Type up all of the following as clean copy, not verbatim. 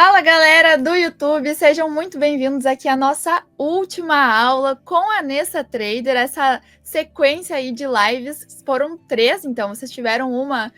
Fala, galera do YouTube, sejam muito bem-vindos aqui à nossa última aula com a Nessa Trader, essa sequência aí de lives, foram 3, então vocês tiveram uma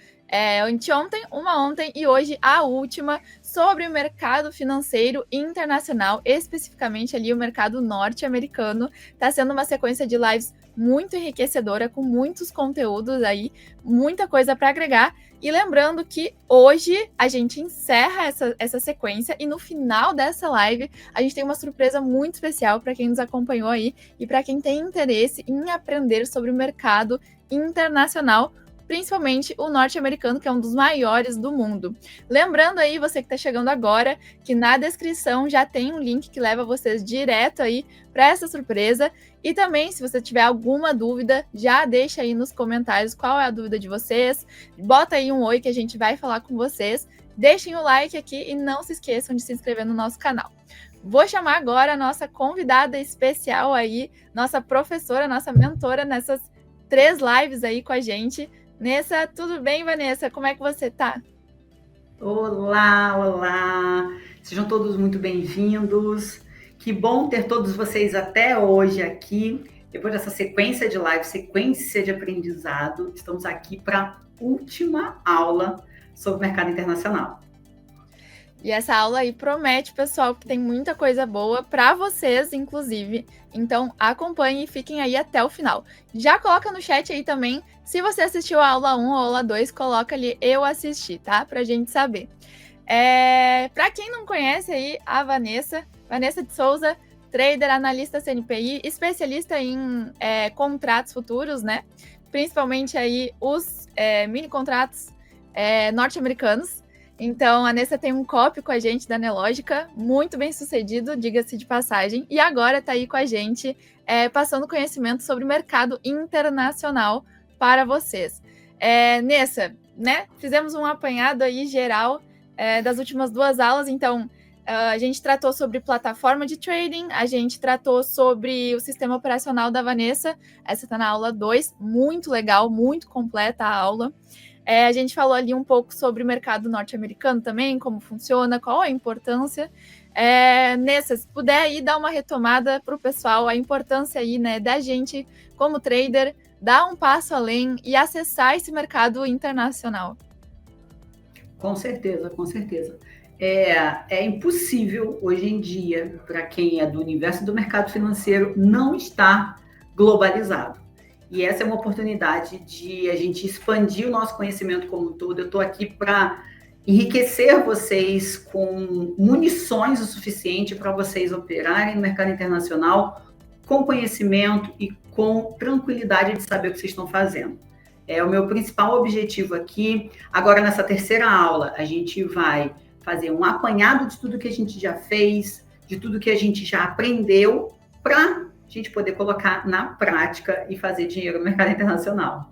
anteontem, uma ontem e hoje a última sobre o mercado financeiro internacional, especificamente ali o mercado norte-americano. Tá sendo uma sequência de lives muito enriquecedora, com muitos conteúdos aí, muita coisa para agregar. E lembrando que hoje a gente encerra essa sequência e no final dessa live a gente tem uma surpresa muito especial para quem nos acompanhou aí e para quem tem interesse em aprender sobre o mercado internacional, principalmente o norte-americano, que é um dos maiores do mundo. Lembrando aí, você que está chegando agora, que na descrição já tem um link que leva vocês direto aí para essa surpresa. E também, se você tiver alguma dúvida, já deixa aí nos comentários qual é a dúvida de vocês. Bota aí um oi que a gente vai falar com vocês. Deixem o like aqui e não se esqueçam de se inscrever no nosso canal. Vou chamar agora a nossa convidada especial aí, nossa professora, nossa mentora nessas 3 lives aí com a gente. Nessa, tudo bem, Vanessa? Como é que você tá? Olá, olá! Sejam todos muito bem-vindos. Que bom ter todos vocês até hoje aqui. Depois dessa sequência de live, sequência de aprendizado, estamos aqui para a última aula sobre o mercado internacional. E essa aula aí promete, pessoal, que tem muita coisa boa para vocês, inclusive. Então, acompanhem e fiquem aí até o final. Já coloca no chat aí também, se você assistiu a aula 1 ou a aula 2, coloca ali eu assisti, tá? Pra gente saber. Para quem não conhece aí a Vanessa de Souza, trader, analista CNPI, especialista em contratos futuros, né? Principalmente aí os mini contratos norte-americanos. Então, a Nessa tem um copy com a gente da Nelógica, muito bem sucedido, diga-se de passagem, e agora está aí com a gente, passando conhecimento sobre o mercado internacional para vocês. Nessa, né, fizemos um apanhado aí geral das últimas 2 aulas, então a gente tratou sobre plataforma de trading, a gente tratou sobre o sistema operacional da Vanessa, essa está na aula 2, muito legal, muito completa a aula. A gente falou ali um pouco sobre o mercado norte-americano também, como funciona, qual a importância. Nessa, se puder aí dar uma retomada para o pessoal, a importância aí, né, da gente, como trader, dar um passo além e acessar esse mercado internacional. Com certeza, com certeza. É impossível hoje em dia, para quem é do universo do mercado financeiro, não estar globalizado. E essa é uma oportunidade de a gente expandir o nosso conhecimento como um todo. Eu estou aqui para enriquecer vocês com munições o suficiente para vocês operarem no mercado internacional com conhecimento e com tranquilidade de saber o que vocês estão fazendo. É o meu principal objetivo aqui. Agora, nessa terceira aula, a gente vai fazer um apanhado de tudo que a gente já fez, de tudo que a gente já aprendeu, para a gente poder colocar na prática e fazer dinheiro no mercado internacional.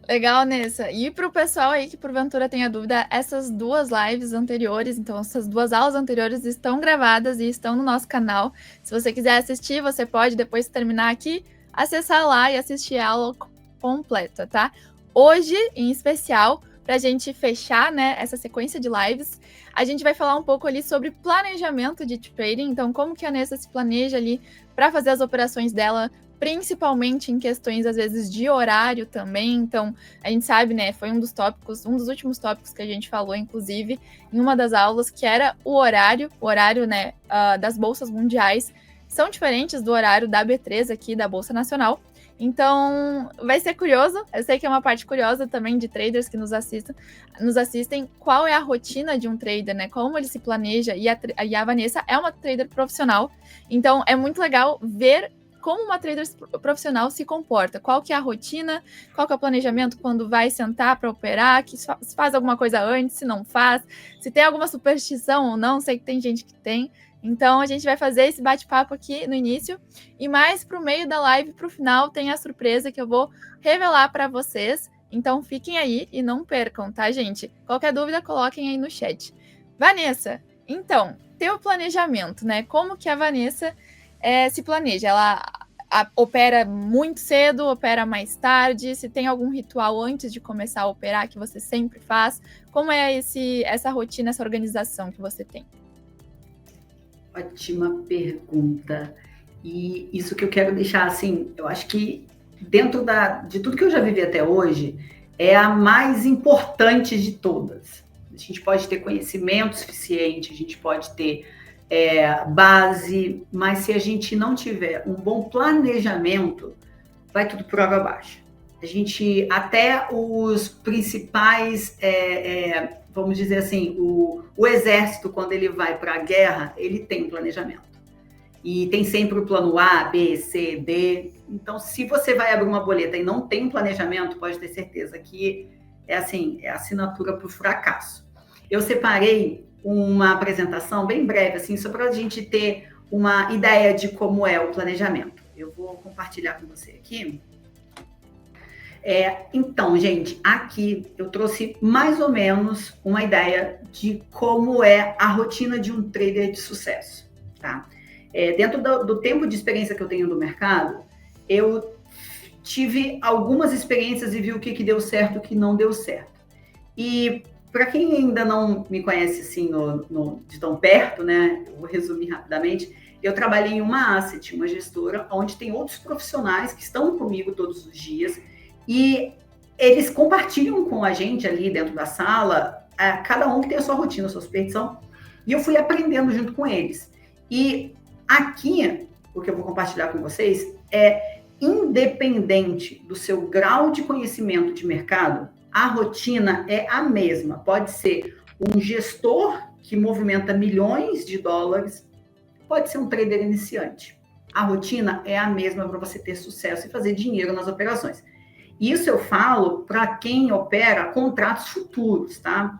Legal, Nessa. E para o pessoal aí que porventura tenha dúvida, essas 2 lives anteriores, então essas 2 aulas anteriores estão gravadas e estão no nosso canal. Se você quiser assistir, você pode, depois de terminar aqui, acessar lá e assistir a aula completa, tá? Hoje, em especial, para a gente fechar, né, essa sequência de lives, a gente vai falar um pouco ali sobre planejamento de trading, então como que a Nessa se planeja ali para fazer as operações dela, principalmente em questões, às vezes, de horário também. Então, a gente sabe, né, foi um dos últimos tópicos que a gente falou, inclusive, em uma das aulas, que era o horário, né, das bolsas mundiais, são diferentes do horário da B3 aqui, da Bolsa Nacional. Então, vai ser curioso. Eu sei que é uma parte curiosa também de traders que nos assistem. Qual é a rotina de um trader, né? Como ele se planeja. E a Vanessa é uma trader profissional. Então, é muito legal ver como uma trader profissional se comporta. Qual que é a rotina, qual que é o planejamento quando vai sentar para operar, que se faz alguma coisa antes, se não faz, se tem alguma superstição ou não, sei que tem gente que tem. Então, a gente vai fazer esse bate-papo aqui no início e mais para o meio da live, para o final, tem a surpresa que eu vou revelar para vocês. Então, fiquem aí e não percam, tá, gente? Qualquer dúvida, coloquem aí no chat. Vanessa, então, teu planejamento, né? Como que a Vanessa se planeja? opera muito cedo, opera mais tarde? Se tem algum ritual antes de começar a operar que você sempre faz? Como é essa rotina, essa organização que você tem? Ótima pergunta. E isso que eu quero deixar assim, eu acho que dentro de tudo que eu já vivi até hoje, é a mais importante de todas. A gente pode ter conhecimento suficiente, a gente pode ter base, mas se a gente não tiver um bom planejamento, vai tudo por água abaixo. A gente, até os principais, vamos dizer assim, o exército, quando ele vai para a guerra, ele tem planejamento. E tem sempre o plano A, B, C, D. Então, se você vai abrir uma boleta e não tem um planejamento, pode ter certeza que é assinatura para o fracasso. Eu separei uma apresentação bem breve, assim, só para a gente ter uma ideia de como é o planejamento. Eu vou compartilhar com você aqui. Então, gente, aqui eu trouxe mais ou menos uma ideia de como é a rotina de um trader de sucesso, tá? Dentro do tempo de experiência que eu tenho no mercado, eu tive algumas experiências e vi o que deu certo e o que não deu certo. E para quem ainda não me conhece assim de tão perto, né, eu vou resumir rapidamente, eu trabalhei em uma asset, uma gestora, onde tem outros profissionais que estão comigo todos os dias e eles compartilham com a gente ali dentro da sala, cada um que tem a sua rotina, a sua superstição, e eu fui aprendendo junto com eles. E aqui, o que eu vou compartilhar com vocês é, independente do seu grau de conhecimento de mercado, a rotina é a mesma. Pode ser um gestor que movimenta milhões de dólares, pode ser um trader iniciante. A rotina é a mesma para você ter sucesso e fazer dinheiro nas operações. Isso eu falo para quem opera contratos futuros, tá?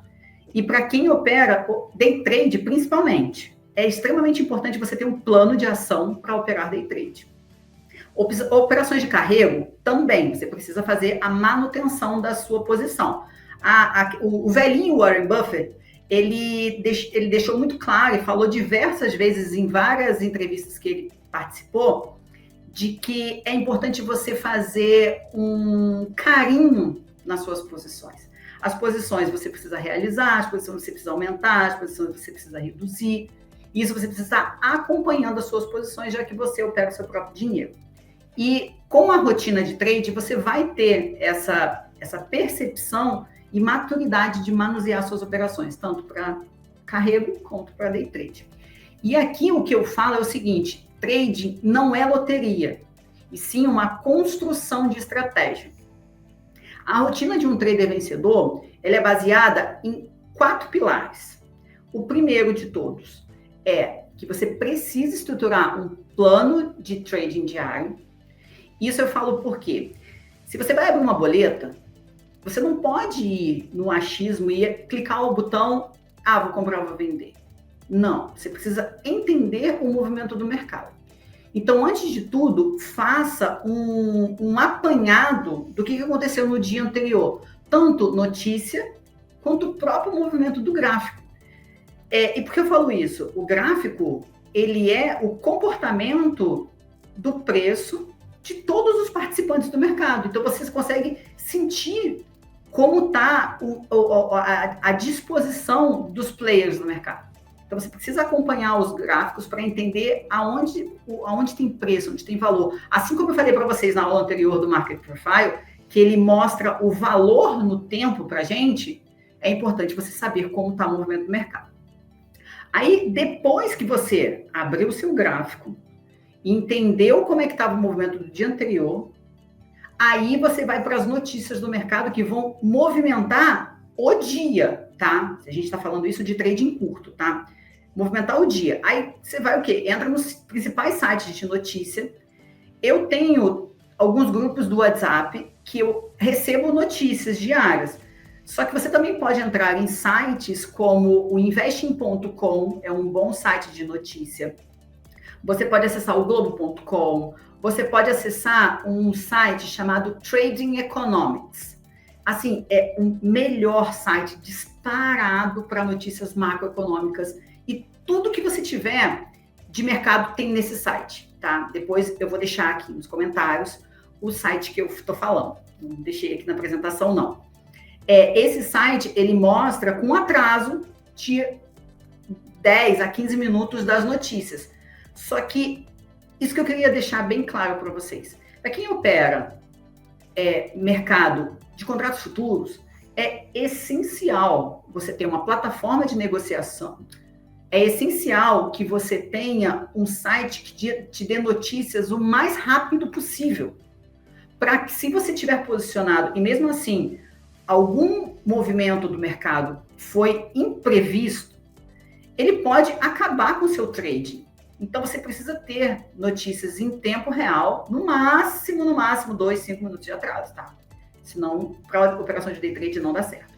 E para quem opera day trade, principalmente. É extremamente importante você ter um plano de ação para operar day trade. Operações de carrego, também. Você precisa fazer a manutenção da sua posição. O velhinho Warren Buffett, ele deixou muito claro e falou diversas vezes em várias entrevistas que ele participou, de que é importante você fazer um carinho nas suas posições. As posições você precisa realizar, as posições você precisa aumentar, as posições você precisa reduzir. Isso você precisa estar acompanhando as suas posições, já que você opera o seu próprio dinheiro. E com a rotina de trade, você vai ter essa percepção e maturidade de manusear suas operações, tanto para carrego quanto para day trade. E aqui o que eu falo é o seguinte: trading não é loteria, e sim uma construção de estratégia. A rotina de um trader vencedor, ela é baseada em 4 pilares. O primeiro de todos é que você precisa estruturar um plano de trading diário. Isso eu falo porque, se você vai abrir uma boleta, você não pode ir no achismo e clicar o botão, vou comprar, vou vender. Não, você precisa entender o movimento do mercado. Então, antes de tudo, faça um apanhado do que aconteceu no dia anterior, tanto notícia quanto o próprio movimento do gráfico. E por que eu falo isso? O gráfico, ele é o comportamento do preço de todos os participantes do mercado. Então, vocês conseguem sentir como está a disposição dos players no mercado. Então, você precisa acompanhar os gráficos para entender aonde tem preço, onde tem valor. Assim como eu falei para vocês na aula anterior do Market Profile, que ele mostra o valor no tempo para a gente, é importante você saber como está o movimento do mercado. Aí, depois que você abriu o seu gráfico, entendeu como é que estava o movimento do dia anterior, aí você vai para as notícias do mercado que vão movimentar o dia, tá? A gente está falando isso de trading curto, tá? Movimentar o dia. Aí você vai o quê? Entra nos principais sites de notícia. Eu tenho alguns grupos do WhatsApp que eu recebo notícias diárias. Só que você também pode entrar em sites como o investing.com, é um bom site de notícia. Você pode acessar o globo.com, você pode acessar um site chamado Trading Economics. Assim, é o melhor site disparado para notícias macroeconômicas e tudo que você tiver de mercado tem nesse site. tá? Depois eu vou deixar aqui nos comentários o site que eu estou falando. Não deixei aqui na apresentação, não. Esse site, ele mostra com atraso de 10 a 15 minutos das notícias. Só que isso que eu queria deixar bem claro para vocês. Para quem opera mercado de contratos futuros, é essencial você ter uma plataforma de negociação. É essencial que você tenha um site que te dê notícias o mais rápido possível. Para que, se você estiver posicionado, e mesmo assim, algum movimento do mercado foi imprevisto, ele pode acabar com o seu trade. Então, você precisa ter notícias em tempo real, no máximo, 2, 5 minutos de atraso, tá? Senão, para a operação de day trade não dá certo.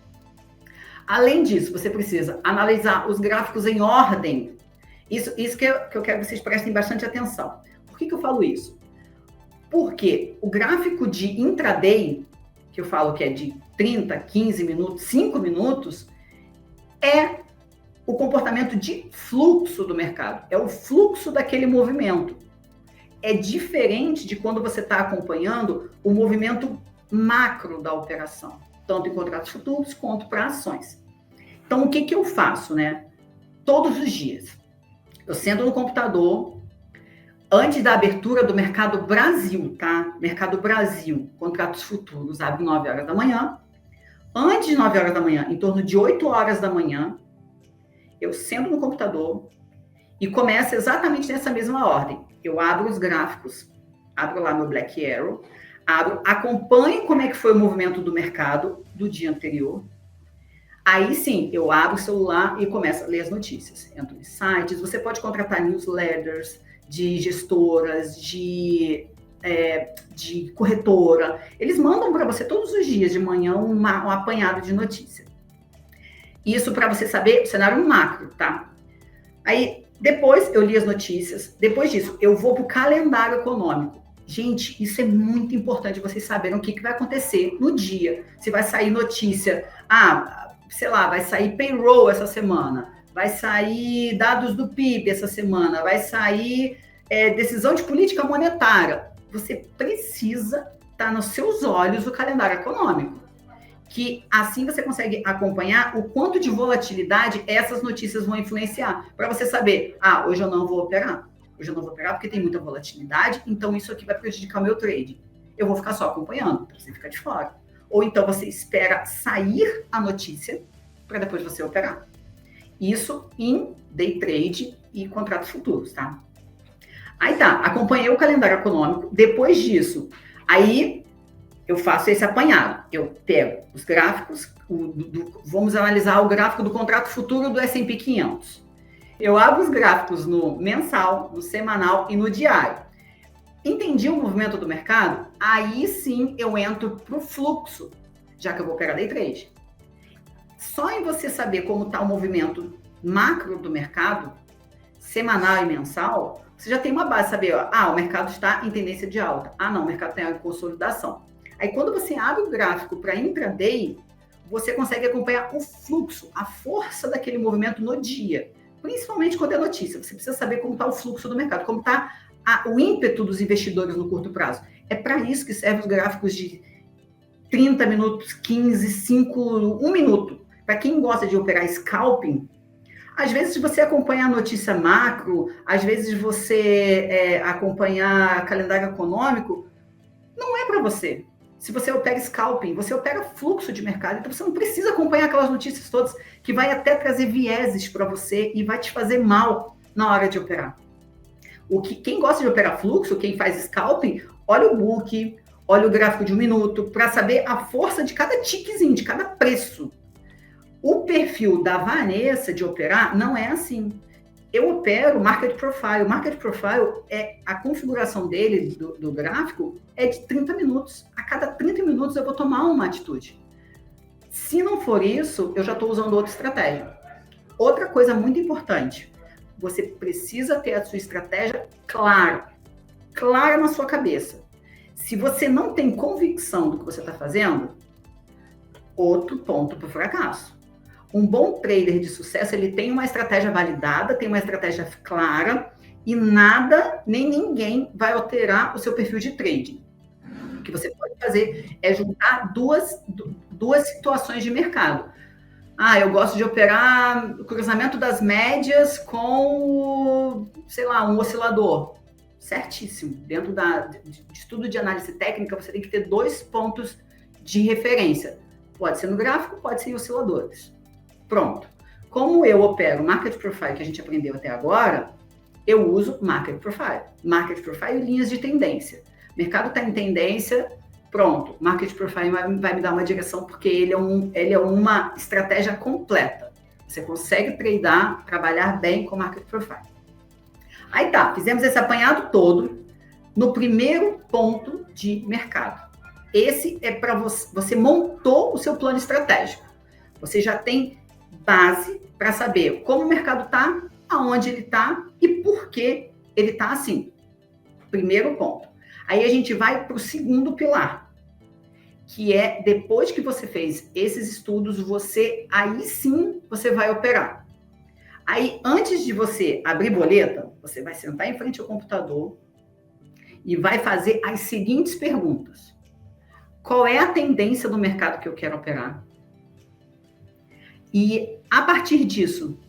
Além disso, você precisa analisar os gráficos em ordem. Isso que eu quero que vocês prestem bastante atenção. Por que eu falo isso? Porque o gráfico de intraday, que eu falo que é de 30, 15 minutos, 5 minutos, é o comportamento de fluxo do mercado. É o fluxo daquele movimento. É diferente de quando você está acompanhando o movimento macro da operação, tanto em contratos futuros quanto para ações. Então, o que eu faço, né? Todos os dias, eu sento no computador, antes da abertura do Mercado Brasil, tá? Mercado Brasil, contratos futuros, abre 9 horas da manhã. Antes de 9 horas da manhã, em torno de 8 horas da manhã, eu sento no computador e começo exatamente nessa mesma ordem. Eu abro os gráficos, abro lá meu Black Arrow, acompanho como é que foi o movimento do mercado do dia anterior. Aí sim, eu abro o celular e começo a ler as notícias. Entro em sites, você pode contratar newsletters de gestoras, de corretora. Eles mandam para você todos os dias de manhã um apanhado de notícia. Isso para você saber o cenário macro, tá? Aí, depois eu li as notícias. Depois disso, eu vou para o calendário econômico. Gente, isso é muito importante vocês saberem o que vai acontecer no dia. Se vai sair notícia, sei lá, vai sair payroll essa semana, vai sair dados do PIB essa semana, vai sair decisão de política monetária. Você precisa estar nos seus olhos o calendário econômico, que assim você consegue acompanhar o quanto de volatilidade essas notícias vão influenciar, para você saber, hoje eu não vou operar. Hoje eu não vou operar porque tem muita volatilidade, então isso aqui vai prejudicar o meu trade. Eu vou ficar só acompanhando, para você ficar de fora. Ou então você espera sair a notícia para depois você operar. Isso em day trade e contratos futuros, tá? Aí tá, acompanhei o calendário econômico. Depois disso, aí eu faço esse apanhado. Eu pego os gráficos, vamos analisar o gráfico do contrato futuro do S&P 500. Eu abro os gráficos no mensal, no semanal e no diário. Entendi o movimento do mercado? Aí sim eu entro para o fluxo, já que eu vou operar day trade. Só em você saber como está o movimento macro do mercado, semanal e mensal, você já tem uma base, saber, o mercado está em tendência de alta. Não, o mercado está em consolidação. Aí quando você abre o gráfico para intraday, você consegue acompanhar o fluxo, a força daquele movimento no dia. Principalmente quando é notícia. Você precisa saber como está o fluxo do mercado, como está o ímpeto dos investidores no curto prazo. É para isso que servem os gráficos de 30 minutos, 15, 5, 1 minuto. Para quem gosta de operar scalping, às vezes você acompanhar a notícia macro, às vezes você acompanhar calendário econômico, não é para você. Se você opera scalping, você opera fluxo de mercado, então você não precisa acompanhar aquelas notícias todas, que vai até trazer vieses para você e vai te fazer mal na hora de operar. Quem gosta de operar fluxo, quem faz scalping, olha o book, olha o gráfico de 1 minuto, para saber a força de cada tickzinho, de cada preço. O perfil da Vanessa de operar não é assim. Eu opero Market Profile. Market Profile, a configuração dele, do gráfico, é de 30 minutos. A cada 30 minutos eu vou tomar uma atitude. Se não for isso, eu já estou usando outra estratégia. Outra coisa muito importante, você precisa ter a sua estratégia clara na sua cabeça. Se você não tem convicção do que você está fazendo, outro ponto para o fracasso. Um bom trader de sucesso, ele tem uma estratégia validada, tem uma estratégia clara E nada, nem ninguém vai alterar o seu perfil de trading. O que você pode fazer é juntar duas situações de mercado. Eu gosto de operar o cruzamento das médias com, sei lá, um oscilador. Certíssimo. Dentro de estudo de análise técnica, você tem que ter 2 pontos de referência. Pode ser no gráfico, pode ser em osciladores. Pronto. Como eu opero Market Profile, que a gente aprendeu até agora, eu uso Market Profile. Market Profile e linhas de tendência. O mercado está em tendência, pronto. Market Profile vai me dar uma direção, porque ele é uma estratégia completa. Você consegue trabalhar bem com Market Profile. Aí tá, fizemos esse apanhado todo no primeiro ponto de mercado. Esse é para você montou o seu plano estratégico. Você já tem base para saber como o mercado está, aonde ele está e por que ele está assim. Primeiro ponto. Aí a gente vai para o segundo pilar, que é depois que você fez esses estudos, aí sim você vai operar. Aí, antes de você abrir boleta, você vai sentar em frente ao computador e vai fazer as seguintes perguntas. Qual é a tendência do mercado que eu quero operar? E, a partir disso,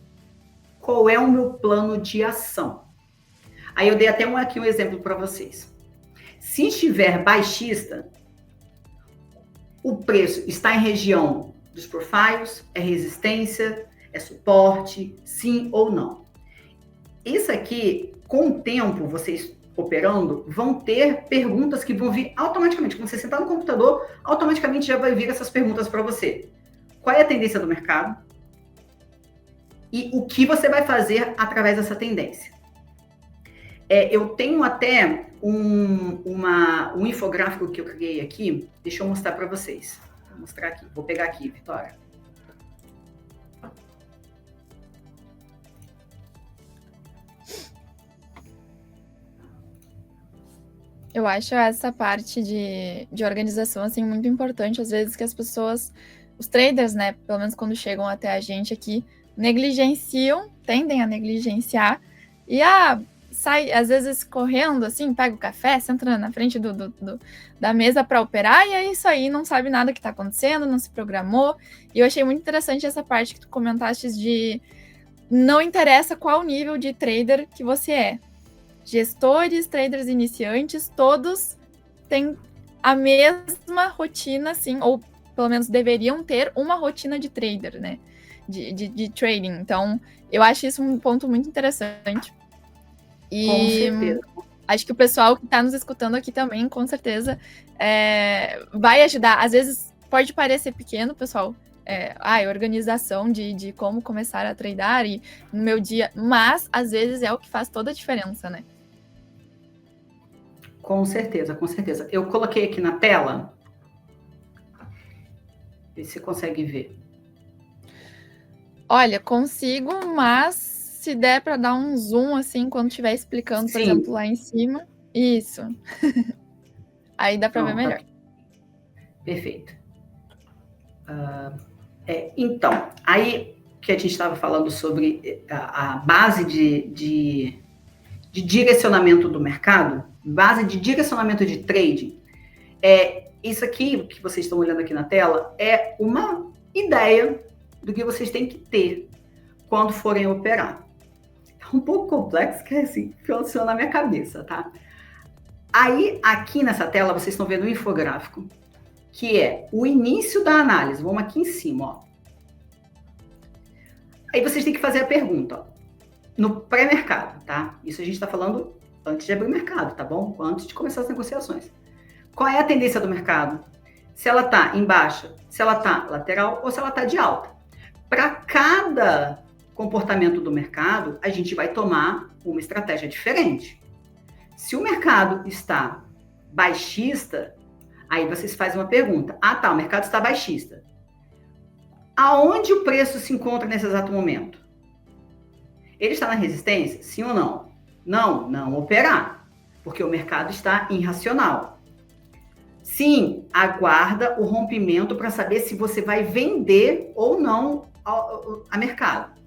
qual é o meu plano de ação? Aí eu dei até aqui um exemplo para vocês. Se estiver baixista, o preço está em região dos profiles, é resistência, é suporte, sim ou não. Isso aqui, com o tempo, vocês operando, vão ter perguntas que vão vir automaticamente. Quando você sentar no computador, automaticamente já vai vir essas perguntas para você. Qual é a tendência do mercado? E o que você vai fazer através dessa tendência? Eu tenho até um infográfico que eu criei aqui. Deixa eu mostrar para vocês. Vou mostrar aqui. Vou pegar aqui, Vitória. Eu acho essa parte de organização, assim, muito importante. Às vezes que as pessoas, os traders, né, pelo menos quando chegam até a gente aqui, tendem a negligenciar e sai, às vezes, correndo, assim, pega o café, senta na frente da mesa para operar e é isso aí, não sabe nada que está acontecendo, não se programou. E eu achei muito interessante essa parte que tu comentaste de não interessa qual nível de trader que você é. Gestores, traders iniciantes, todos têm a mesma rotina, assim, ou pelo menos deveriam ter uma rotina de trader, né? De trading. Então, eu acho isso um ponto muito interessante. E com certeza. Acho que o pessoal que está nos escutando aqui também, com certeza, vai ajudar. Às vezes pode parecer pequeno, pessoal, organização de como começar a tradar e no meu dia, mas às vezes é o que faz toda a diferença, né? Com certeza, com certeza. Eu coloquei aqui na tela. Vê se você consegue ver. Olha, consigo, mas se der para dar um zoom assim quando estiver explicando, por exemplo, lá em cima. Isso. Aí dá para ver melhor. Tá. Perfeito. Então, aí que a gente estava falando sobre a base de direcionamento do mercado, base de direcionamento de trading, isso aqui que vocês estão olhando aqui na tela é uma ideia do que vocês têm que ter quando forem operar. É um pouco complexo, que é assim, funciona na minha cabeça, tá? Aí, aqui nessa tela, vocês estão vendo o infográfico, que é o início da análise. Vamos aqui em cima, ó. Aí vocês têm que fazer a pergunta, ó, no pré-mercado, tá? Isso a gente está falando antes de abrir o mercado, tá bom? Antes de começar as negociações. Qual é a tendência do mercado? Se ela está em baixa, se ela está lateral ou se ela está de alta. Para cada comportamento do mercado, a gente vai tomar uma estratégia diferente. Se o mercado está baixista, aí vocês fazem uma pergunta. O mercado está baixista. Aonde o preço se encontra nesse exato momento? Ele está na resistência? Sim ou não? Não operar, porque o mercado está irracional. Sim, aguarda o rompimento para saber se você vai vender ou não a mercado.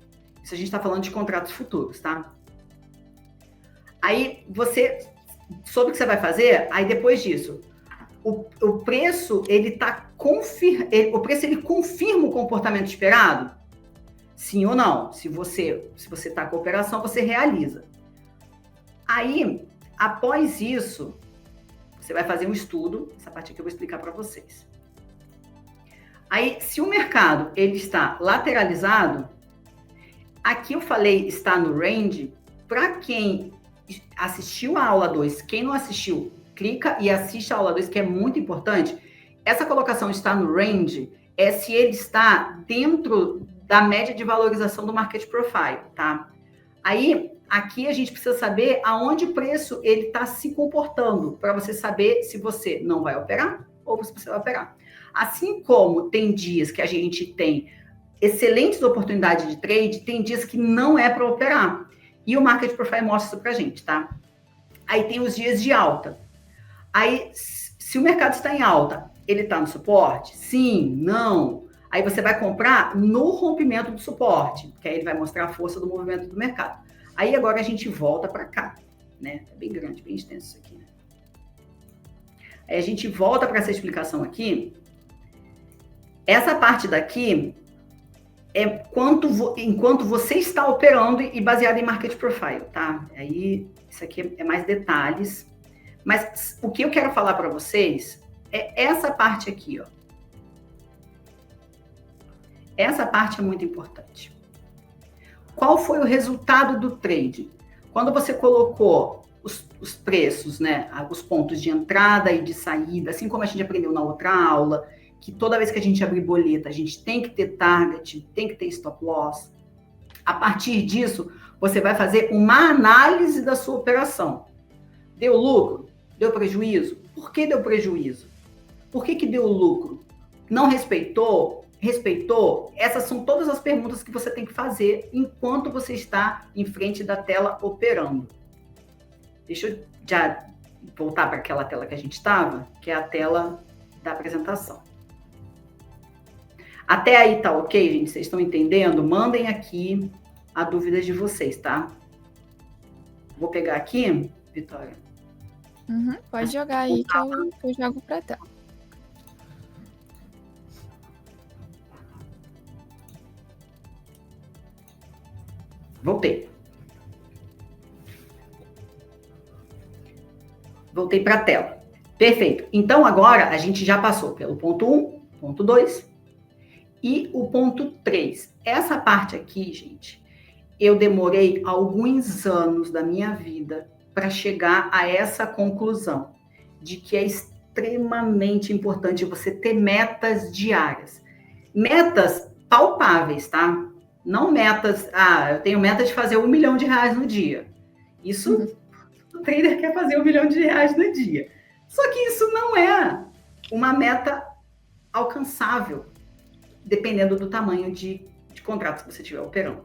Isso a gente está falando de contratos futuros, tá? Aí você, sobre o que você vai fazer, aí depois disso, o preço, o preço ele confirma o comportamento esperado? Sim ou não? Se você está com a operação, você realiza. Aí, após isso, você vai fazer um estudo, essa parte aqui eu vou explicar para vocês. Aí, se o mercado ele está lateralizado, aqui eu falei está no range, para quem assistiu a aula 2, quem não assistiu, clica e assiste a aula 2, que é muito importante. Essa colocação está no range é se ele está dentro da média de valorização do market profile, tá? Aí, aqui a gente precisa saber aonde o preço ele está se comportando, para você saber se você não vai operar ou se você vai operar. Assim como tem dias que a gente tem excelentes oportunidades de trade, tem dias que não é para operar. E o Market Profile mostra isso para a gente, tá? Aí tem os dias de alta. Aí, se o mercado está em alta, ele está no suporte? Sim, não. Aí você vai comprar no rompimento do suporte, porque aí ele vai mostrar a força do movimento do mercado. Aí agora a gente volta para cá, né? É bem grande, bem extenso isso aqui, né? Aí a gente volta para essa explicação aqui. Essa parte daqui é enquanto você está operando e baseado em Market Profile, tá? Aí, isso aqui é mais detalhes. Mas o que eu quero falar para vocês é essa parte aqui, ó. Essa parte é muito importante. Qual foi o resultado do trade? Quando você colocou os preços, né? Os pontos de entrada e de saída, assim como a gente aprendeu na outra aula, que toda vez que a gente abrir boleta, a gente tem que ter target, tem que ter stop loss. A partir disso, você vai fazer uma análise da sua operação. Deu lucro? Deu prejuízo? Por que deu prejuízo? Por que deu lucro? Não respeitou? Respeitou? Essas são todas as perguntas que você tem que fazer enquanto você está em frente da tela operando. Deixa eu já voltar para aquela tela que a gente estava, que é a tela da apresentação. Até aí tá ok, gente? Vocês estão entendendo? Mandem aqui a dúvida de vocês, tá? Vou pegar aqui, Vitória. Pode jogar aí que eu jogo pra tela. Voltei. Voltei para a tela. Perfeito. Então, agora a gente já passou pelo ponto 1, ponto 2 e o ponto 3. Essa parte aqui, gente, eu demorei alguns anos da minha vida para chegar a essa conclusão de que é extremamente importante você ter metas diárias. Metas palpáveis, tá? Não metas, eu tenho meta de fazer R$1 milhão no dia. Isso, o trader quer fazer R$1 milhão no dia. Só que isso não é uma meta alcançável, dependendo do tamanho de contratos que você estiver operando.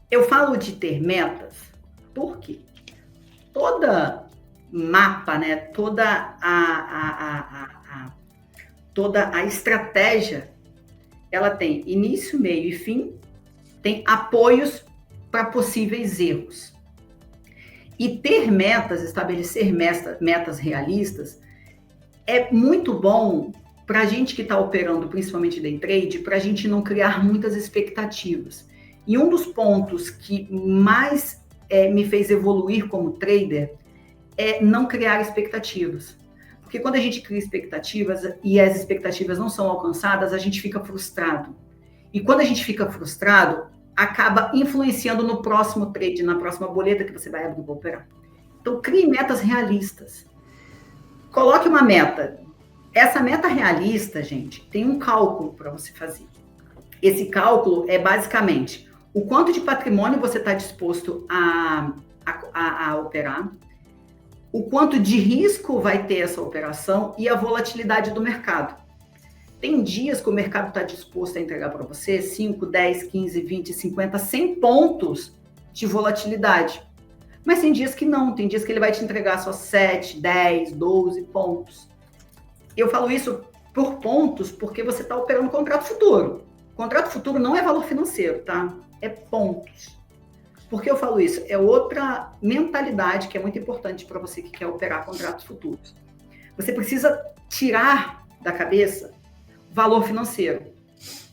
Eu falo de ter metas porque toda mapa, né, toda a estratégia, ela tem início, meio e fim, tem apoios para possíveis erros. E ter metas, estabelecer metas realistas, é muito bom para a gente que está operando, principalmente day trade, para a gente não criar muitas expectativas. E um dos pontos que mais me fez evoluir como trader é não criar expectativas. Porque quando a gente cria expectativas e as expectativas não são alcançadas, a gente fica frustrado. E quando a gente fica frustrado, acaba influenciando no próximo trade, na próxima boleta que você vai abrir para operar. Então, crie metas realistas. Coloque uma meta. Essa meta realista, gente, tem um cálculo para você fazer. Esse cálculo é basicamente o quanto de patrimônio você está disposto a operar, o quanto de risco vai ter essa operação e a volatilidade do mercado. Tem dias que o mercado está disposto a entregar para você 5, 10, 15, 20, 50, 100 pontos de volatilidade. Mas tem dias que não, tem dias que ele vai te entregar só 7, 10, 12 pontos. Eu falo isso por pontos porque você está operando contrato futuro. Contrato futuro não é valor financeiro, tá? É pontos. Por que eu falo isso? É outra mentalidade que é muito importante para você que quer operar contratos futuros. Você precisa tirar da cabeça valor financeiro.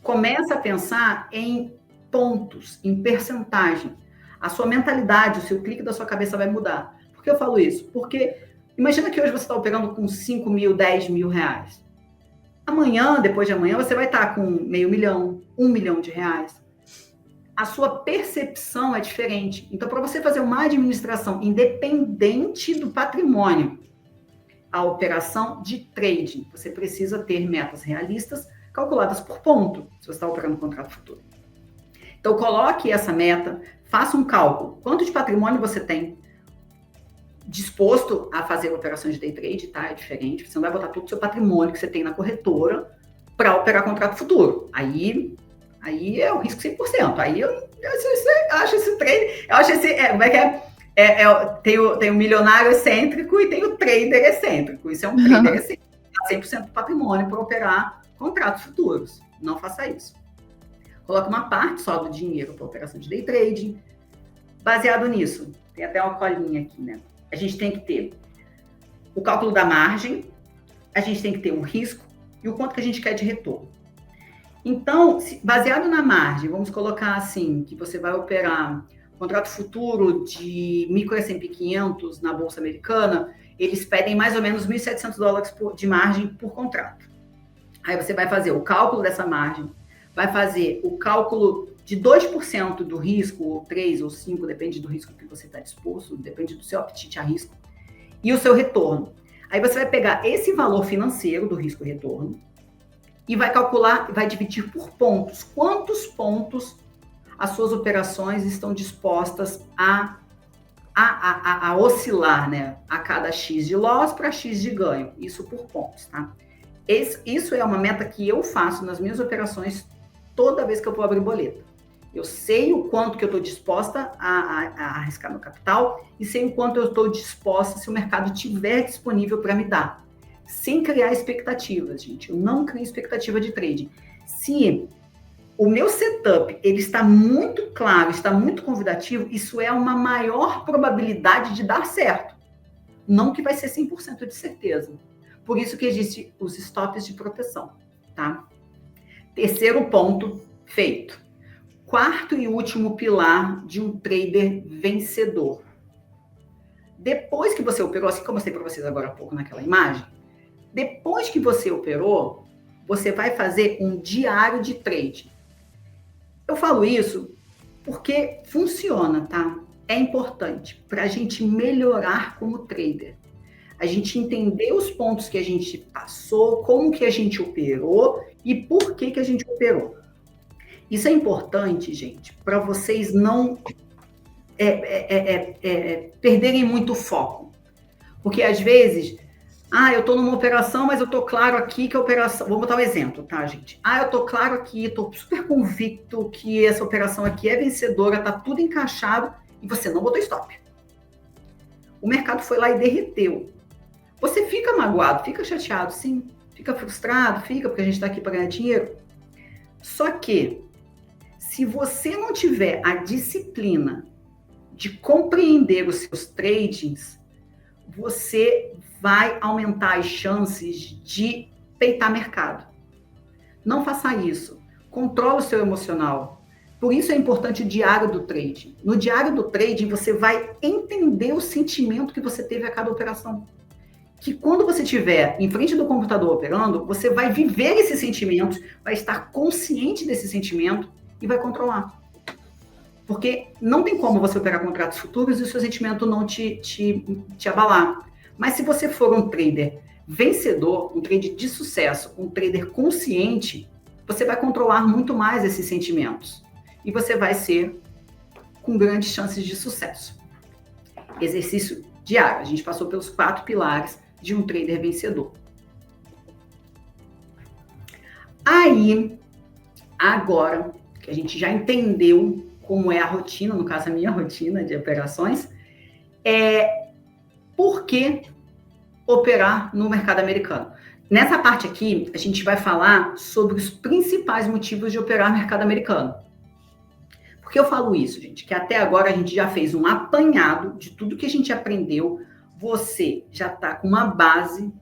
Começa a pensar em pontos, em percentagem. A sua mentalidade, o seu clique da sua cabeça vai mudar. Por que eu falo isso? Porque imagina que hoje você está operando com 5 mil, 10 mil reais. Amanhã, depois de amanhã, você vai estar com meio milhão, 1 milhão de reais. A sua percepção é diferente. Então, para você fazer uma administração independente do patrimônio, a operação de trading, você precisa ter metas realistas calculadas por ponto, se você está operando um contrato futuro. Então, coloque essa meta, faça um cálculo. Quanto de patrimônio você tem disposto a fazer operações de day trade, tá? É diferente. Você não vai botar todo o seu patrimônio que você tem na corretora para operar contrato futuro. Aí é o risco 100%. Aí eu acho esse trade, eu acho esse, como é que é? Tem o milionário excêntrico e tem o trader excêntrico. Isso é um trader excêntrico. 100% do patrimônio para operar contratos futuros. Não faça isso. Coloque uma parte só do dinheiro para operação de day trading. Baseado nisso, tem até uma colinha aqui, né? A gente tem que ter o cálculo da margem, a gente tem que ter o risco e o quanto que a gente quer de retorno. Então, baseado na margem, vamos colocar assim, que você vai operar contrato futuro de micro S&P 500 na Bolsa Americana, eles pedem mais ou menos $1.700 de margem por contrato. Aí você vai fazer o cálculo dessa margem, vai fazer o cálculo de 2% do risco, ou 3% ou 5%, depende do risco que você está disposto, depende do seu apetite a risco, e o seu retorno. Aí você vai pegar esse valor financeiro do risco e retorno e vai calcular, vai dividir por pontos. Quantos pontos as suas operações estão dispostas a oscilar, né? A cada X de loss para X de ganho. Isso por pontos, tá? Isso é uma meta que eu faço nas minhas operações toda vez que eu vou abrir boleta. Eu sei o quanto que eu estou disposta a arriscar meu capital e sei o quanto eu estou disposta se o mercado estiver disponível para me dar. Sem criar expectativas, gente. Eu não crio expectativa de trading. Se o meu setup ele está muito claro, está muito convidativo, isso é uma maior probabilidade de dar certo. Não que vai ser 100% de certeza. Por isso que existem os stops de proteção, tá? Terceiro ponto feito. Quarto e último pilar de um trader vencedor. Depois que você operou, assim como eu mostrei para vocês agora há pouco naquela imagem, depois que você operou, você vai fazer um diário de trade. Eu falo isso porque funciona, tá? É importante para a gente melhorar como trader. A gente entender os pontos que a gente passou, como que a gente operou e por que a gente operou. Isso é importante, gente, para vocês não perderem muito foco. Porque, às vezes, eu estou numa operação, mas eu estou claro aqui que a operação... Vou botar um exemplo, tá, gente? Eu estou claro aqui, estou super convicto que essa operação aqui é vencedora, está tudo encaixado, e você não botou stop. O mercado foi lá e derreteu. Você fica magoado, fica chateado, sim. Fica frustrado, fica, porque a gente está aqui para ganhar dinheiro. Só que, se você não tiver a disciplina de compreender os seus tradings, você vai aumentar as chances de peitar mercado. Não faça isso. Controle o seu emocional. Por isso é importante o diário do trading. No diário do trading, você vai entender o sentimento que você teve a cada operação. Que quando você estiver em frente do computador operando, você vai viver esses sentimentos, vai estar consciente desse sentimento e vai controlar. Porque não tem como você operar contratos futuros e o seu sentimento não te abalar. Mas se você for um trader vencedor, um trader de sucesso, um trader consciente, você vai controlar muito mais esses sentimentos. E você vai ser com grandes chances de sucesso. Exercício diário. A gente passou pelos 4 pilares de um trader vencedor. Aí, agora que a gente já entendeu como é a rotina, no caso a minha rotina de operações, por que operar no mercado americano? Nessa parte aqui, a gente vai falar sobre os principais motivos de operar no mercado americano. Por que eu falo isso, gente? Que até agora a gente já fez um apanhado de tudo que a gente aprendeu. Você já está com uma base,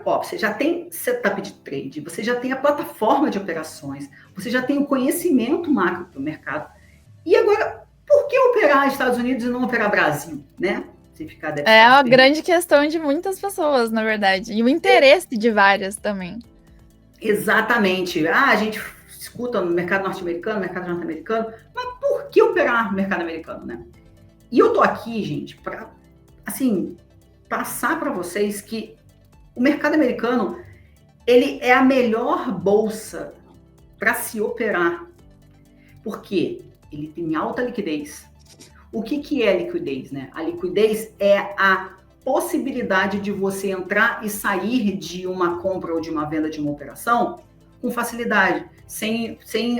você já tem setup de trade, você já tem a plataforma de operações, você já tem o conhecimento macro do mercado. E agora, por que operar Estados Unidos e não operar Brasil, né? Se ficar É a grande questão de muitas pessoas, na verdade, e o interesse de várias também. Exatamente. A gente escuta no mercado norte-americano, mercado norte-americano, mas por que operar no mercado americano, né? E eu tô aqui, gente, para, assim, passar para vocês que o mercado americano, ele é a melhor bolsa para se operar, porque ele tem alta liquidez. O que é liquidez, né? A liquidez é a possibilidade de você entrar e sair de uma compra ou de uma venda de uma operação com facilidade, sem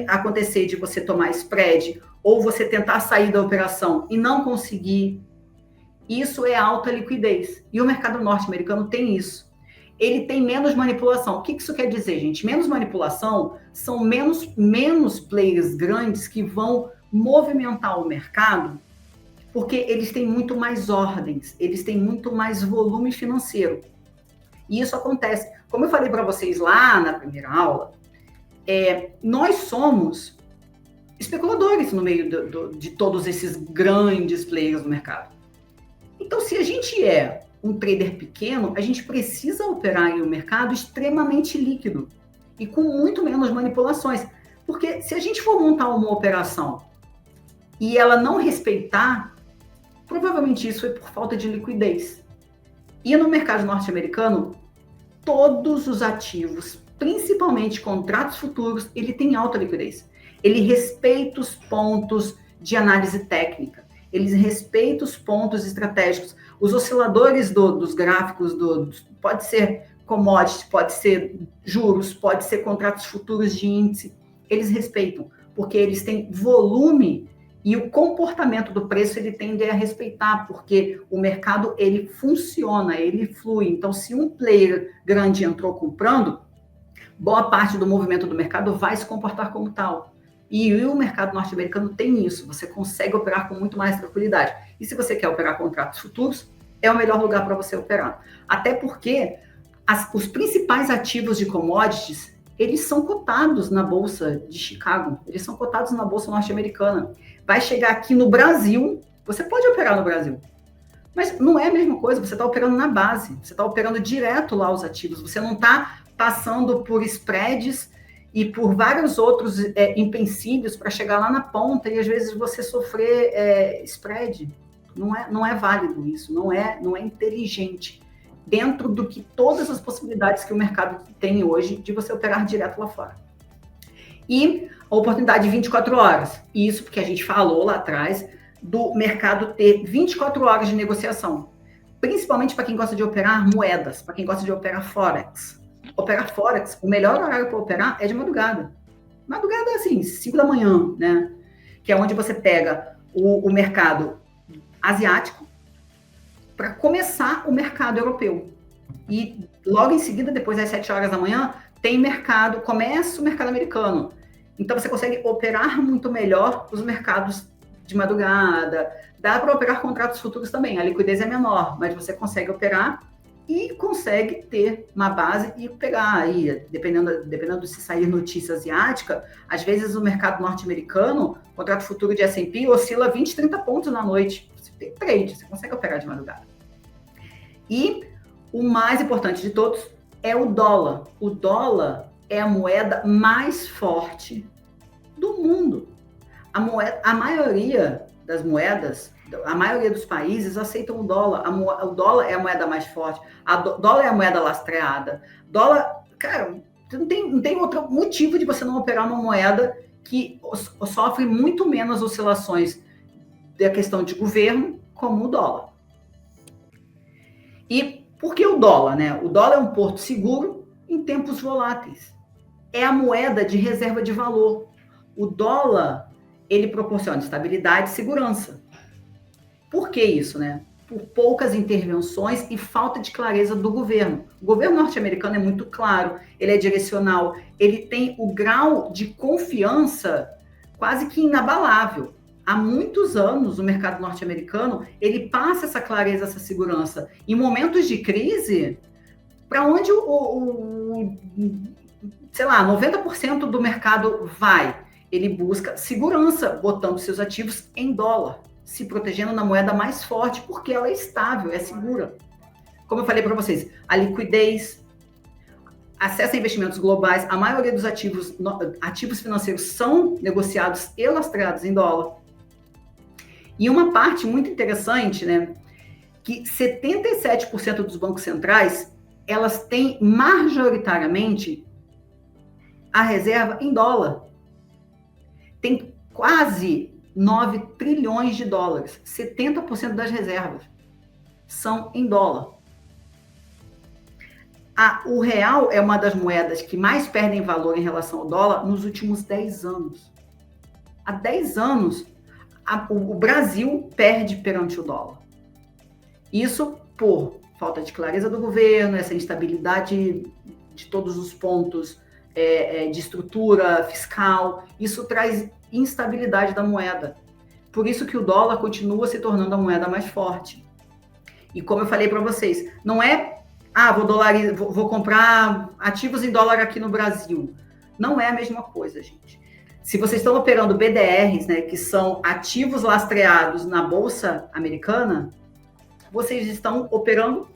acontecer de você tomar spread ou você tentar sair da operação e não conseguir. Isso é alta liquidez. E o mercado norte-americano tem isso. Ele tem menos manipulação. O que isso quer dizer, gente? Menos manipulação são menos players grandes que vão movimentar o mercado, porque eles têm muito mais ordens, eles têm muito mais volume financeiro. E isso acontece. Como eu falei para vocês lá na primeira aula, nós somos especuladores no meio de todos esses grandes players do mercado. Então, se a gente é um trader pequeno, a gente precisa operar em um mercado extremamente líquido e com muito menos manipulações. Porque se a gente for montar uma operação e ela não respeitar, provavelmente isso foi por falta de liquidez. E no mercado norte-americano, todos os ativos, principalmente contratos futuros, ele tem alta liquidez. Ele respeita os pontos de análise técnica, ele respeita os pontos estratégicos. Os osciladores dos gráficos, pode ser commodities, pode ser juros, pode ser contratos futuros de índice, eles respeitam, porque eles têm volume e o comportamento do preço ele tende a respeitar, porque o mercado ele funciona, ele flui. Então, se um player grande entrou comprando, boa parte do movimento do mercado vai se comportar como tal. E o mercado norte-americano tem isso, você consegue operar com muito mais tranquilidade. E se você quer operar contratos futuros, é o melhor lugar para você operar. Até porque os principais ativos de commodities, eles são cotados na Bolsa de Chicago, eles são cotados na Bolsa norte-americana. Vai chegar aqui no Brasil, você pode operar no Brasil, mas não é a mesma coisa, você está operando na base, você está operando direto lá os ativos, você não está passando por spreads e por vários outros empecilhos para chegar lá na ponta e às vezes você sofrer spread. Não é válido isso, não é inteligente dentro do que todas as possibilidades que o mercado tem hoje de você operar direto lá fora. E a oportunidade de 24 horas, isso porque a gente falou lá atrás do mercado ter 24 horas de negociação, principalmente para quem gosta de operar moedas, para quem gosta de operar Forex. Operar Forex, o melhor horário para operar é de madrugada. Madrugada, assim, 5 da manhã, né? Que é onde você pega o mercado asiático para começar o mercado europeu. E logo em seguida, depois das 7 horas da manhã, começa o mercado americano. Então você consegue operar muito melhor os mercados de madrugada. Dá para operar contratos futuros também, a liquidez é menor, mas você consegue operar e consegue ter uma base e pegar aí, dependendo de se sair notícia asiática, às vezes o mercado norte-americano, contrato futuro de S&P, oscila 20, 30 pontos na noite. Você tem trade, você consegue operar de madrugada. E o mais importante de todos é o dólar. O dólar é a moeda mais forte do mundo. A maioria das moedas, a maioria dos países aceitam o dólar. O dólar é a moeda mais forte. O dólar é a moeda lastreada. Dólar, cara, não tem outro motivo de você não operar uma moeda que sofre muito menos oscilações da questão de governo como o dólar. E por que o dólar, né? O dólar é um porto seguro em tempos voláteis. É a moeda de reserva de valor. O dólar, ele proporciona estabilidade e segurança. Por que isso, né? Por poucas intervenções e falta de clareza do governo. O governo norte-americano é muito claro, ele é direcional, ele tem o grau de confiança quase que inabalável. Há muitos anos, o mercado norte-americano, ele passa essa clareza, essa segurança. Em momentos de crise, para onde sei lá, 90% do mercado vai? Ele busca segurança, botando seus ativos em dólar, se protegendo na moeda mais forte, porque ela é estável, é segura. Como eu falei para vocês, a liquidez, acesso a investimentos globais, a maioria dos ativos financeiros são negociados e lastreados em dólar. E uma parte muito interessante, né, que 77% dos bancos centrais, elas têm majoritariamente a reserva em dólar. Tem quase 9 trilhões de dólares, 70% das reservas são em dólar. O real é uma das moedas que mais perdem valor em relação ao dólar nos últimos 10 anos. Há 10 anos, o Brasil perde perante o dólar. Isso por falta de clareza do governo, essa instabilidade de todos os pontos de estrutura fiscal. Isso traz instabilidade da moeda. Por isso que o dólar continua se tornando a moeda mais forte. E como eu falei para vocês, não é vou comprar ativos em dólar aqui no Brasil. Não é a mesma coisa, gente. Se vocês estão operando BDRs, né, que são ativos lastreados na Bolsa Americana, vocês estão operando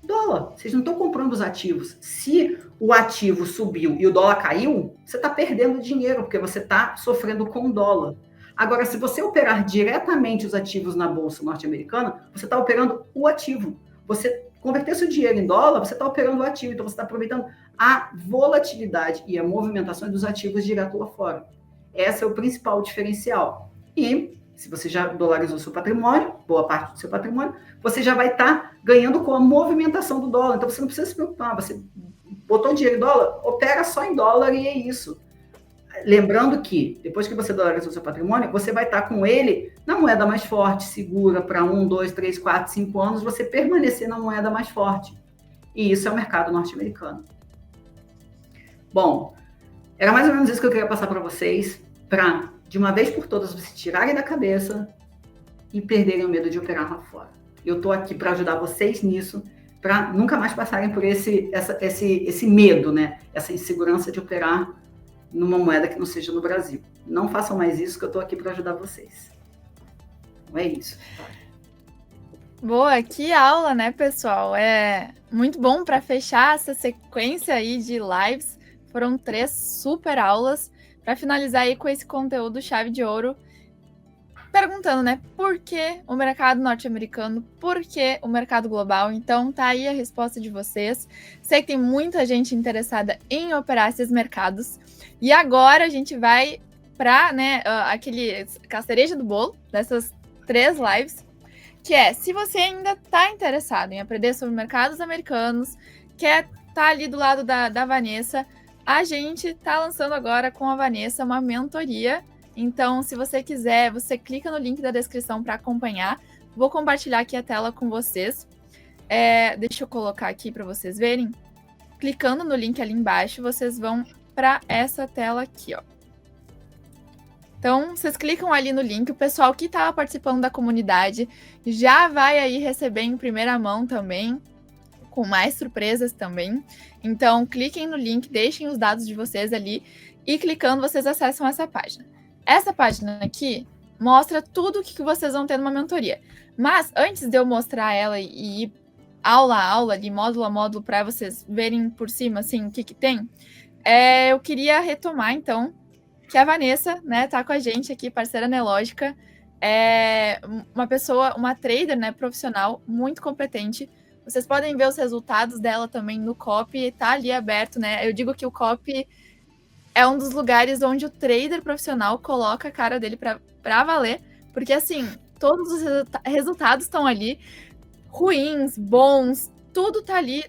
dólar. Vocês não estão comprando os ativos. Se o ativo subiu e o dólar caiu, você está perdendo dinheiro, porque você está sofrendo com o dólar. Agora, se você operar diretamente os ativos na Bolsa norte-americana, você está operando o ativo. Você converter seu dinheiro em dólar, você está operando o ativo, então você está aproveitando a volatilidade e a movimentação dos ativos direto lá fora. Esse é o principal diferencial. E se você já dolarizou seu patrimônio, boa parte do seu patrimônio, você já vai estar ganhando com a movimentação do dólar. Então você não precisa se preocupar, você botou dinheiro em dólar, opera só em dólar e é isso. Lembrando que, depois que você dolarizou seu patrimônio, você vai estar com ele na moeda mais forte, segura para 1, 2, 3, 4, 5 anos, você permanecer na moeda mais forte. E isso é o mercado norte-americano. Bom, era mais ou menos isso que eu queria passar para vocês, para, de uma vez por todas, vocês tirarem da cabeça e perderem o medo de operar lá fora. Eu estou aqui para ajudar vocês nisso, para nunca mais passarem por esse medo, né? Essa insegurança de operar numa moeda que não seja no Brasil. Não façam mais isso, que eu estou aqui para ajudar vocês. Então é isso. Boa, que aula, né, pessoal? É muito bom para fechar essa sequência aí de lives. Foram 3 super aulas para finalizar aí com esse conteúdo chave de ouro. Perguntando, né, por que o mercado norte-americano, por que o mercado global? Então, tá aí a resposta de vocês. Sei que tem muita gente interessada em operar esses mercados. E agora a gente vai para, né, a cereja do bolo dessas 3 lives, que é, se você ainda tá interessado em aprender sobre mercados americanos, quer tá ali do lado da Vanessa, a gente tá lançando agora com a Vanessa uma mentoria. Então, se você quiser, você clica no link da descrição para acompanhar. Vou compartilhar aqui a tela com vocês. Deixa eu colocar aqui para vocês verem. Clicando no link ali embaixo, vocês vão para essa tela aqui, ó. Então, vocês clicam ali no link. O pessoal que estava participando da comunidade já vai aí receber em primeira mão também, com mais surpresas também. Então, cliquem no link, deixem os dados de vocês ali e clicando, vocês acessam essa página. Essa página aqui mostra tudo o que vocês vão ter numa mentoria. Mas, antes de eu mostrar ela e ir aula a aula, de módulo a módulo, para vocês verem por cima, assim, o que tem, eu queria retomar, então, que a Vanessa, né, tá com a gente aqui, parceira Nelógica, uma pessoa, uma trader, né, profissional, muito competente. Vocês podem ver os resultados dela também no Copy, tá ali aberto, né? Eu digo que o Copy é um dos lugares onde o trader profissional coloca a cara dele pra valer, porque, assim, todos os resultados estão ali, ruins, bons, tudo tá ali,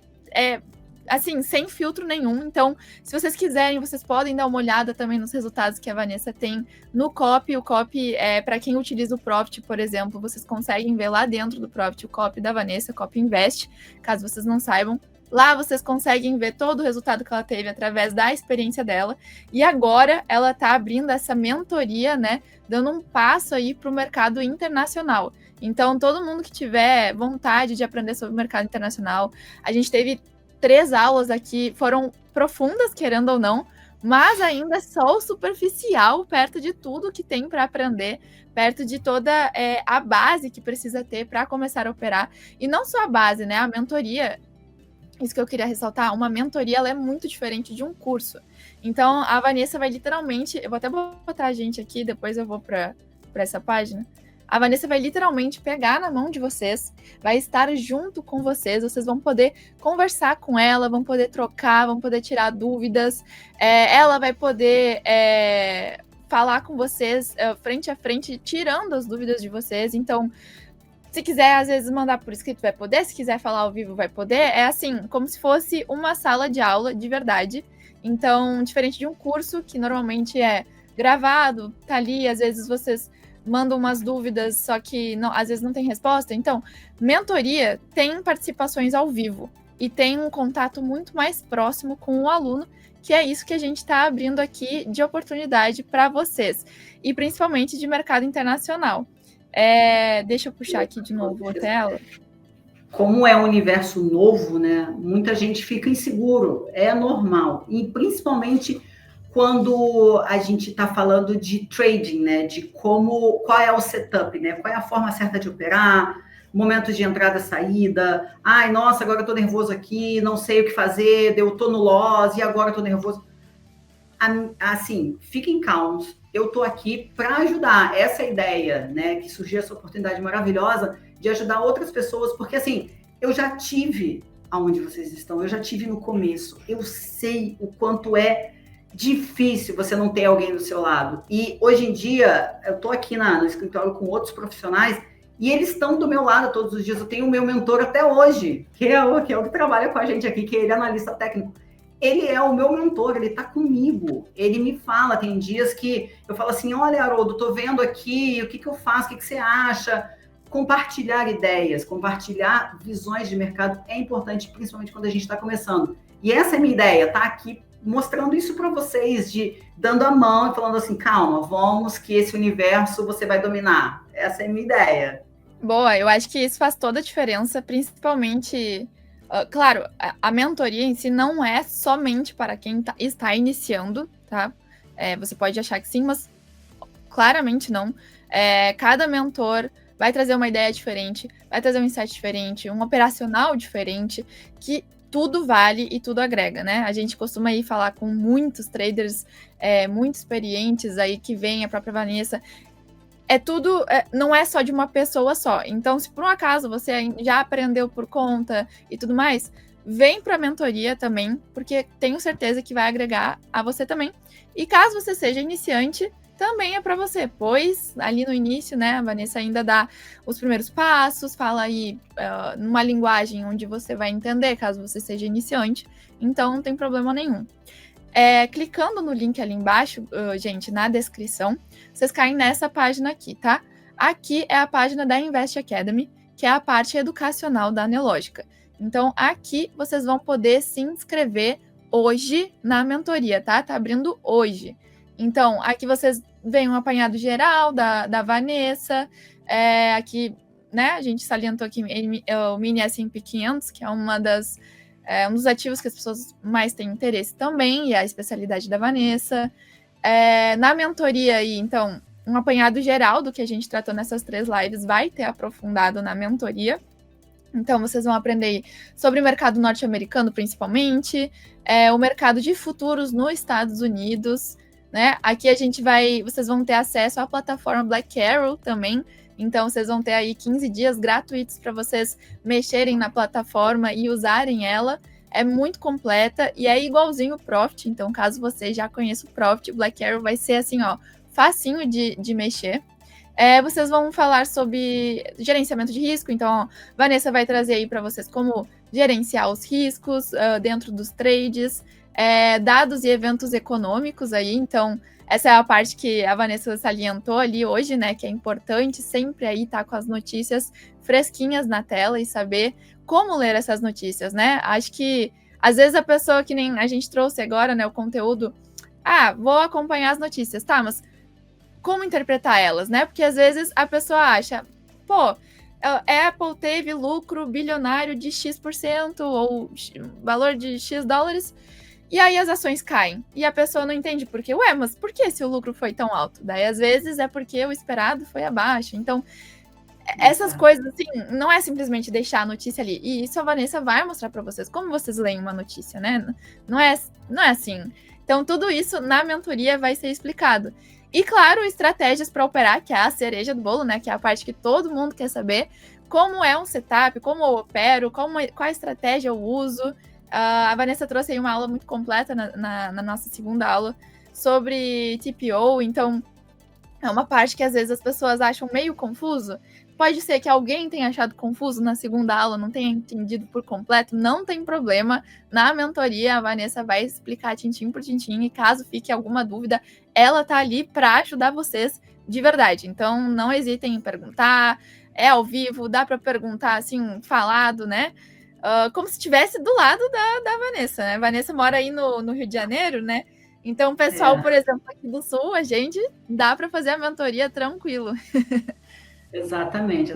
assim, sem filtro nenhum. Então, se vocês quiserem, vocês podem dar uma olhada também nos resultados que a Vanessa tem no Copy. O Copy, para quem utiliza o Profit, por exemplo, vocês conseguem ver lá dentro do Profit o Copy da Vanessa, Copy Invest, caso vocês não saibam. Lá vocês conseguem ver todo o resultado que ela teve através da experiência dela. E agora ela está abrindo essa mentoria, né? Dando um passo aí para o mercado internacional. Então, todo mundo que tiver vontade de aprender sobre o mercado internacional, a gente teve 3 aulas aqui, foram profundas, querendo ou não, mas ainda só o superficial, perto de tudo que tem para aprender, perto de toda a base que precisa ter para começar a operar. E não só a base, né? A mentoria, isso que eu queria ressaltar, uma mentoria ela é muito diferente de um curso. Então, a Vanessa vai literalmente, eu vou até botar a gente aqui, depois eu vou para essa página. A Vanessa vai literalmente pegar na mão de vocês, vai estar junto com vocês, vocês vão poder conversar com ela, vão poder trocar, vão poder tirar dúvidas, ela vai poder falar com vocês frente a frente, tirando as dúvidas de vocês. Então, se quiser, às vezes, mandar por escrito, vai poder. Se quiser falar ao vivo, vai poder. É assim, como se fosse uma sala de aula de verdade. Então, diferente de um curso, que normalmente é gravado, tá ali, às vezes vocês mandam umas dúvidas, só que não, às vezes não tem resposta. Então, mentoria tem participações ao vivo e tem um contato muito mais próximo com o aluno, que é isso que a gente está abrindo aqui de oportunidade para vocês, e principalmente de mercado internacional. Deixa eu puxar aqui de novo a tela. Como é um universo novo, né? Muita gente fica inseguro, é normal. E principalmente quando a gente está falando de trading, né? De qual é o setup, né? Qual é a forma certa de operar, momentos de entrada e saída. Ai, nossa, agora eu tô nervoso aqui, não sei o que fazer, eu tô no loss e agora eu tô nervoso. Assim, fiquem calmos. Eu tô aqui para ajudar. Essa é a ideia, né? Que surgiu essa oportunidade maravilhosa de ajudar outras pessoas, porque assim, eu já tive aonde vocês estão, eu já tive no começo. Eu sei o quanto é difícil você não ter alguém do seu lado. E hoje em dia, eu tô aqui no escritório com outros profissionais e eles estão do meu lado todos os dias. Eu tenho o meu mentor até hoje, que é o que trabalha com a gente aqui, que ele é analista técnico. Ele é o meu mentor, ele tá comigo. Ele me fala, tem dias que eu falo assim, olha, Haroldo, tô vendo aqui, o que eu faço, o que você acha? Compartilhar ideias, compartilhar visões de mercado é importante, principalmente quando a gente está começando. E essa é a minha ideia, tá aqui mostrando isso para vocês, dando a mão e falando assim, calma, vamos que esse universo você vai dominar. Essa é a minha ideia. Boa, eu acho que isso faz toda a diferença, principalmente... claro, a mentoria em si não é somente para quem está iniciando, tá? Você pode achar que sim, mas claramente não. Cada mentor vai trazer uma ideia diferente, vai trazer um insight diferente, um operacional diferente, que tudo vale e tudo agrega, né? A gente costuma ir falar com muitos traders muito experientes aí que vem, a própria Vanessa. Tudo, não é só de uma pessoa só. Então, se por um acaso você já aprendeu por conta e tudo mais, vem para a mentoria também, porque tenho certeza que vai agregar a você também. E caso você seja iniciante, também é para você, pois ali no início, né, a Vanessa ainda dá os primeiros passos, fala aí numa linguagem onde você vai entender, caso você seja iniciante, então não tem problema nenhum. Clicando no link ali embaixo, gente, na descrição, vocês caem nessa página aqui, tá? Aqui é a página da Invest Academy, que é a parte educacional da Nelogica. Então, aqui vocês vão poder se inscrever hoje na mentoria, tá? Tá abrindo hoje. Então, aqui vocês veem um apanhado geral da Vanessa. Aqui, né, a gente salientou aqui o Mini S&P 500, que é um dos ativos que as pessoas mais têm interesse também, e é a especialidade da Vanessa. Na mentoria aí, então, um apanhado geral do que a gente tratou nessas 3 lives vai ter aprofundado na mentoria. Então, vocês vão aprender sobre o mercado norte-americano, principalmente, o mercado de futuros nos Estados Unidos, né? Aqui vocês vão ter acesso à plataforma Black Arrow também. Então, vocês vão ter aí 15 dias gratuitos para vocês mexerem na plataforma e usarem ela. É muito completa e é igualzinho o Profit. Então, caso você já conheça o Profit, o Black Arrow vai ser assim, ó, facinho de mexer. Vocês vão falar sobre gerenciamento de risco. Então, ó, Vanessa vai trazer aí para vocês como gerenciar os riscos dentro dos trades. dados e eventos econômicos aí, então essa é a parte que a Vanessa salientou ali hoje, né, que é importante sempre aí estar com as notícias fresquinhas na tela e saber como ler essas notícias, né? Acho que às vezes a pessoa, que nem a gente trouxe agora, né, o conteúdo, vou acompanhar as notícias, tá, mas como interpretar elas, né? Porque às vezes a pessoa acha, pô, a Apple teve lucro bilionário de X% ou valor de X dólares, e aí as ações caem. E a pessoa não entende por quê. Ué, mas por que se o lucro foi tão alto? Daí, às vezes, é porque o esperado foi abaixo. Então, essas coisas, assim, não é simplesmente deixar a notícia ali. E isso a Vanessa vai mostrar para vocês. Como vocês leem uma notícia, né? Não é assim. Então, tudo isso na mentoria vai ser explicado. E, claro, estratégias para operar, que é a cereja do bolo, né? Que é a parte que todo mundo quer saber. Como é um setup, como eu opero, qual estratégia eu uso. A Vanessa trouxe aí uma aula muito completa na nossa segunda aula sobre TPO. Então, é uma parte que às vezes as pessoas acham meio confuso. Pode ser que alguém tenha achado confuso na segunda aula, não tenha entendido por completo, não tem problema. Na mentoria, a Vanessa vai explicar tintim por tintim, e caso fique alguma dúvida, ela tá ali para ajudar vocês de verdade. Então, não hesitem em perguntar, é ao vivo, dá para perguntar assim, falado, né? Como se estivesse do lado da Vanessa, né? A Vanessa mora aí no Rio de Janeiro, né? Então, o pessoal, por exemplo, aqui do Sul, a gente dá para fazer a mentoria tranquilo. Exatamente.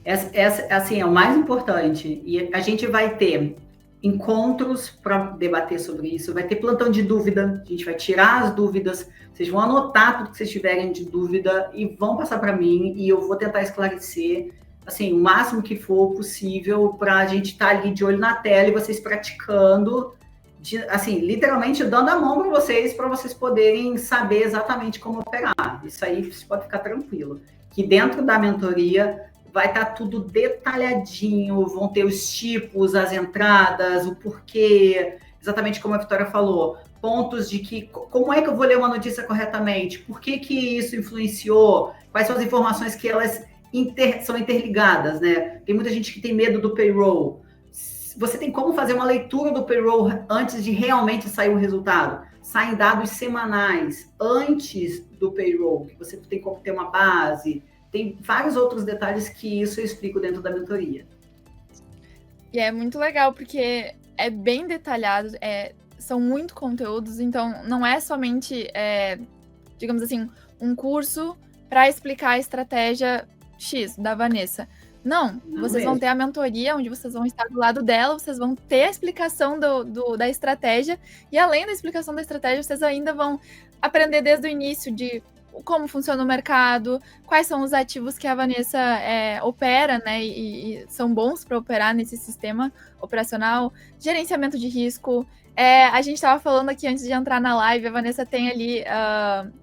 Essa, assim, é o mais importante. E a gente vai ter encontros para debater sobre isso, vai ter plantão de dúvida, a gente vai tirar as dúvidas, vocês vão anotar tudo que vocês tiverem de dúvida e vão passar para mim, e eu vou tentar esclarecer, assim, o máximo que for possível, para a gente estar ali de olho na tela e vocês praticando, assim, literalmente dando a mão para vocês poderem saber exatamente como operar. Isso aí você pode ficar tranquilo, que dentro da mentoria vai estar tudo detalhadinho, vão ter os tipos, as entradas, o porquê, exatamente como a Vitória falou, pontos de que, como é que eu vou ler uma notícia corretamente, por que isso influenciou, quais são as informações que elas são interligadas, né? Tem muita gente que tem medo do payroll. Você tem como fazer uma leitura do payroll antes de realmente sair o resultado? Saem dados semanais antes do payroll, que você tem como ter uma base. Tem vários outros detalhes que isso eu explico dentro da mentoria. E é muito legal, porque é bem detalhado, são muito conteúdos, então não é somente, digamos assim, um curso para explicar a estratégia X da Vanessa. Não, vocês vão ter a mentoria, onde vocês vão estar do lado dela, vocês vão ter a explicação da estratégia, e além da explicação da estratégia, vocês ainda vão aprender desde o início de como funciona o mercado, quais são os ativos que a Vanessa opera, né, e são bons para operar nesse sistema operacional, gerenciamento de risco. A gente estava falando aqui antes de entrar na live, a Vanessa tem ali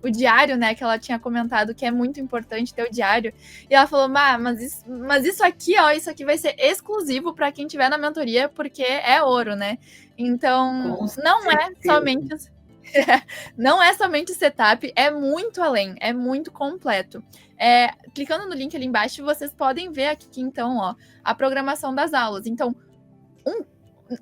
o diário, né, que ela tinha comentado que é muito importante ter o diário, e ela falou, mas isso aqui, ó, isso aqui vai ser exclusivo para quem tiver na mentoria, porque é ouro, né? Então, não é somente... Não é somente setup, é muito além, é muito completo. Clicando no link ali embaixo, vocês podem ver aqui, então, ó, a programação das aulas. Então,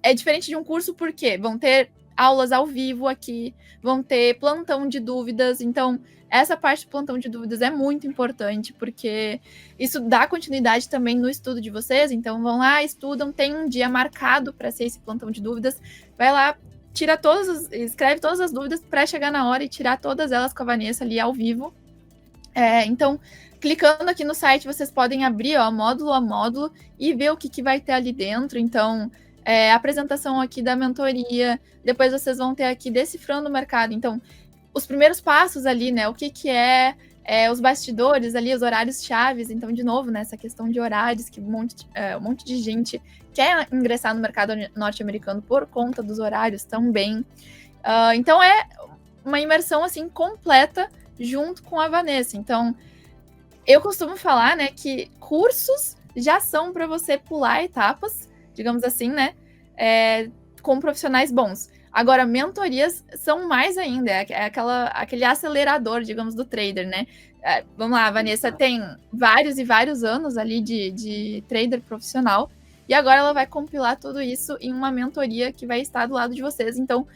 é diferente de um curso porque vão ter aulas ao vivo aqui, vão ter plantão de dúvidas. Então, essa parte do plantão de dúvidas é muito importante, porque isso dá continuidade também no estudo de vocês. Então, vão lá, estudam, tem um dia marcado para ser esse plantão de dúvidas, vai lá, escreve todas as dúvidas para chegar na hora e tirar todas elas com a Vanessa ali ao vivo. Então, clicando aqui no site, vocês podem abrir, ó, módulo a módulo e ver o que vai ter ali dentro. Então, apresentação aqui da mentoria, depois vocês vão ter aqui decifrando o mercado. Então, os primeiros passos ali, né, o que é os bastidores ali, os horários chaves. Então, de novo, né, essa questão de horários, que um monte de gente quer ingressar no mercado norte-americano por conta dos horários também. Então, é uma imersão, assim, completa junto com a Vanessa. Então, eu costumo falar, né, que cursos já são para você pular etapas, digamos assim, né, com profissionais bons. Agora, mentorias são mais ainda, aquele acelerador, digamos, do trader, né? Vamos lá, a Vanessa tem vários e vários anos ali de trader profissional, E agora ela vai compilar tudo isso em uma mentoria que vai estar do lado de vocês. Então,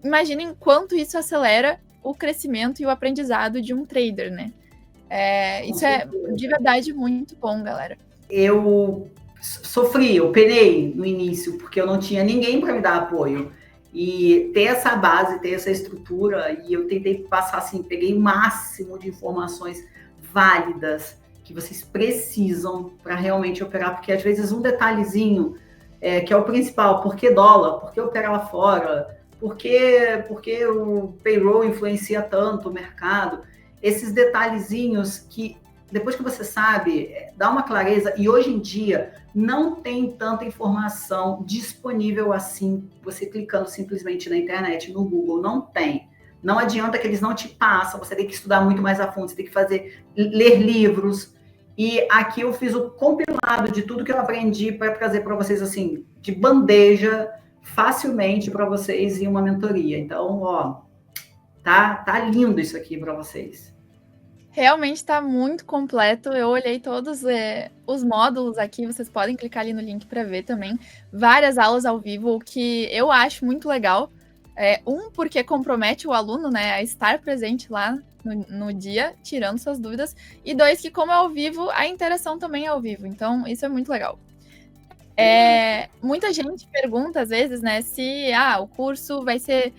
imaginem quanto isso acelera o crescimento e o aprendizado de um trader, né? Isso é de verdade muito bom, galera. Eu eu penei no início, porque eu não tinha ninguém para me dar apoio. E ter essa base, ter essa estrutura, e eu tentei passar assim, peguei o máximo de informações válidas que vocês precisam para realmente operar, porque às vezes um detalhezinho, que é o principal, por que dólar, por que operar lá fora, por que o payroll influencia tanto o mercado, esses detalhezinhos que depois que você sabe, dá uma clareza, e hoje em dia não tem tanta informação disponível assim, você clicando simplesmente na internet, no Google, não tem. Não adianta que eles não te passam, você tem que estudar muito mais a fundo, você tem que ler livros, e aqui eu fiz o compilado de tudo que eu aprendi para trazer para vocês, assim, de bandeja, facilmente para vocês em uma mentoria. Então, ó, tá lindo isso aqui para vocês. Realmente está muito completo. Eu olhei todos os módulos aqui, vocês podem clicar ali no link para ver também. Várias aulas ao vivo, o que eu acho muito legal. Porque compromete o aluno, né, a estar presente lá no dia, tirando suas dúvidas. E 2, que como é ao vivo, a interação também é ao vivo. Então, isso é muito legal. Muita gente pergunta, às vezes, né, se o curso vai ser...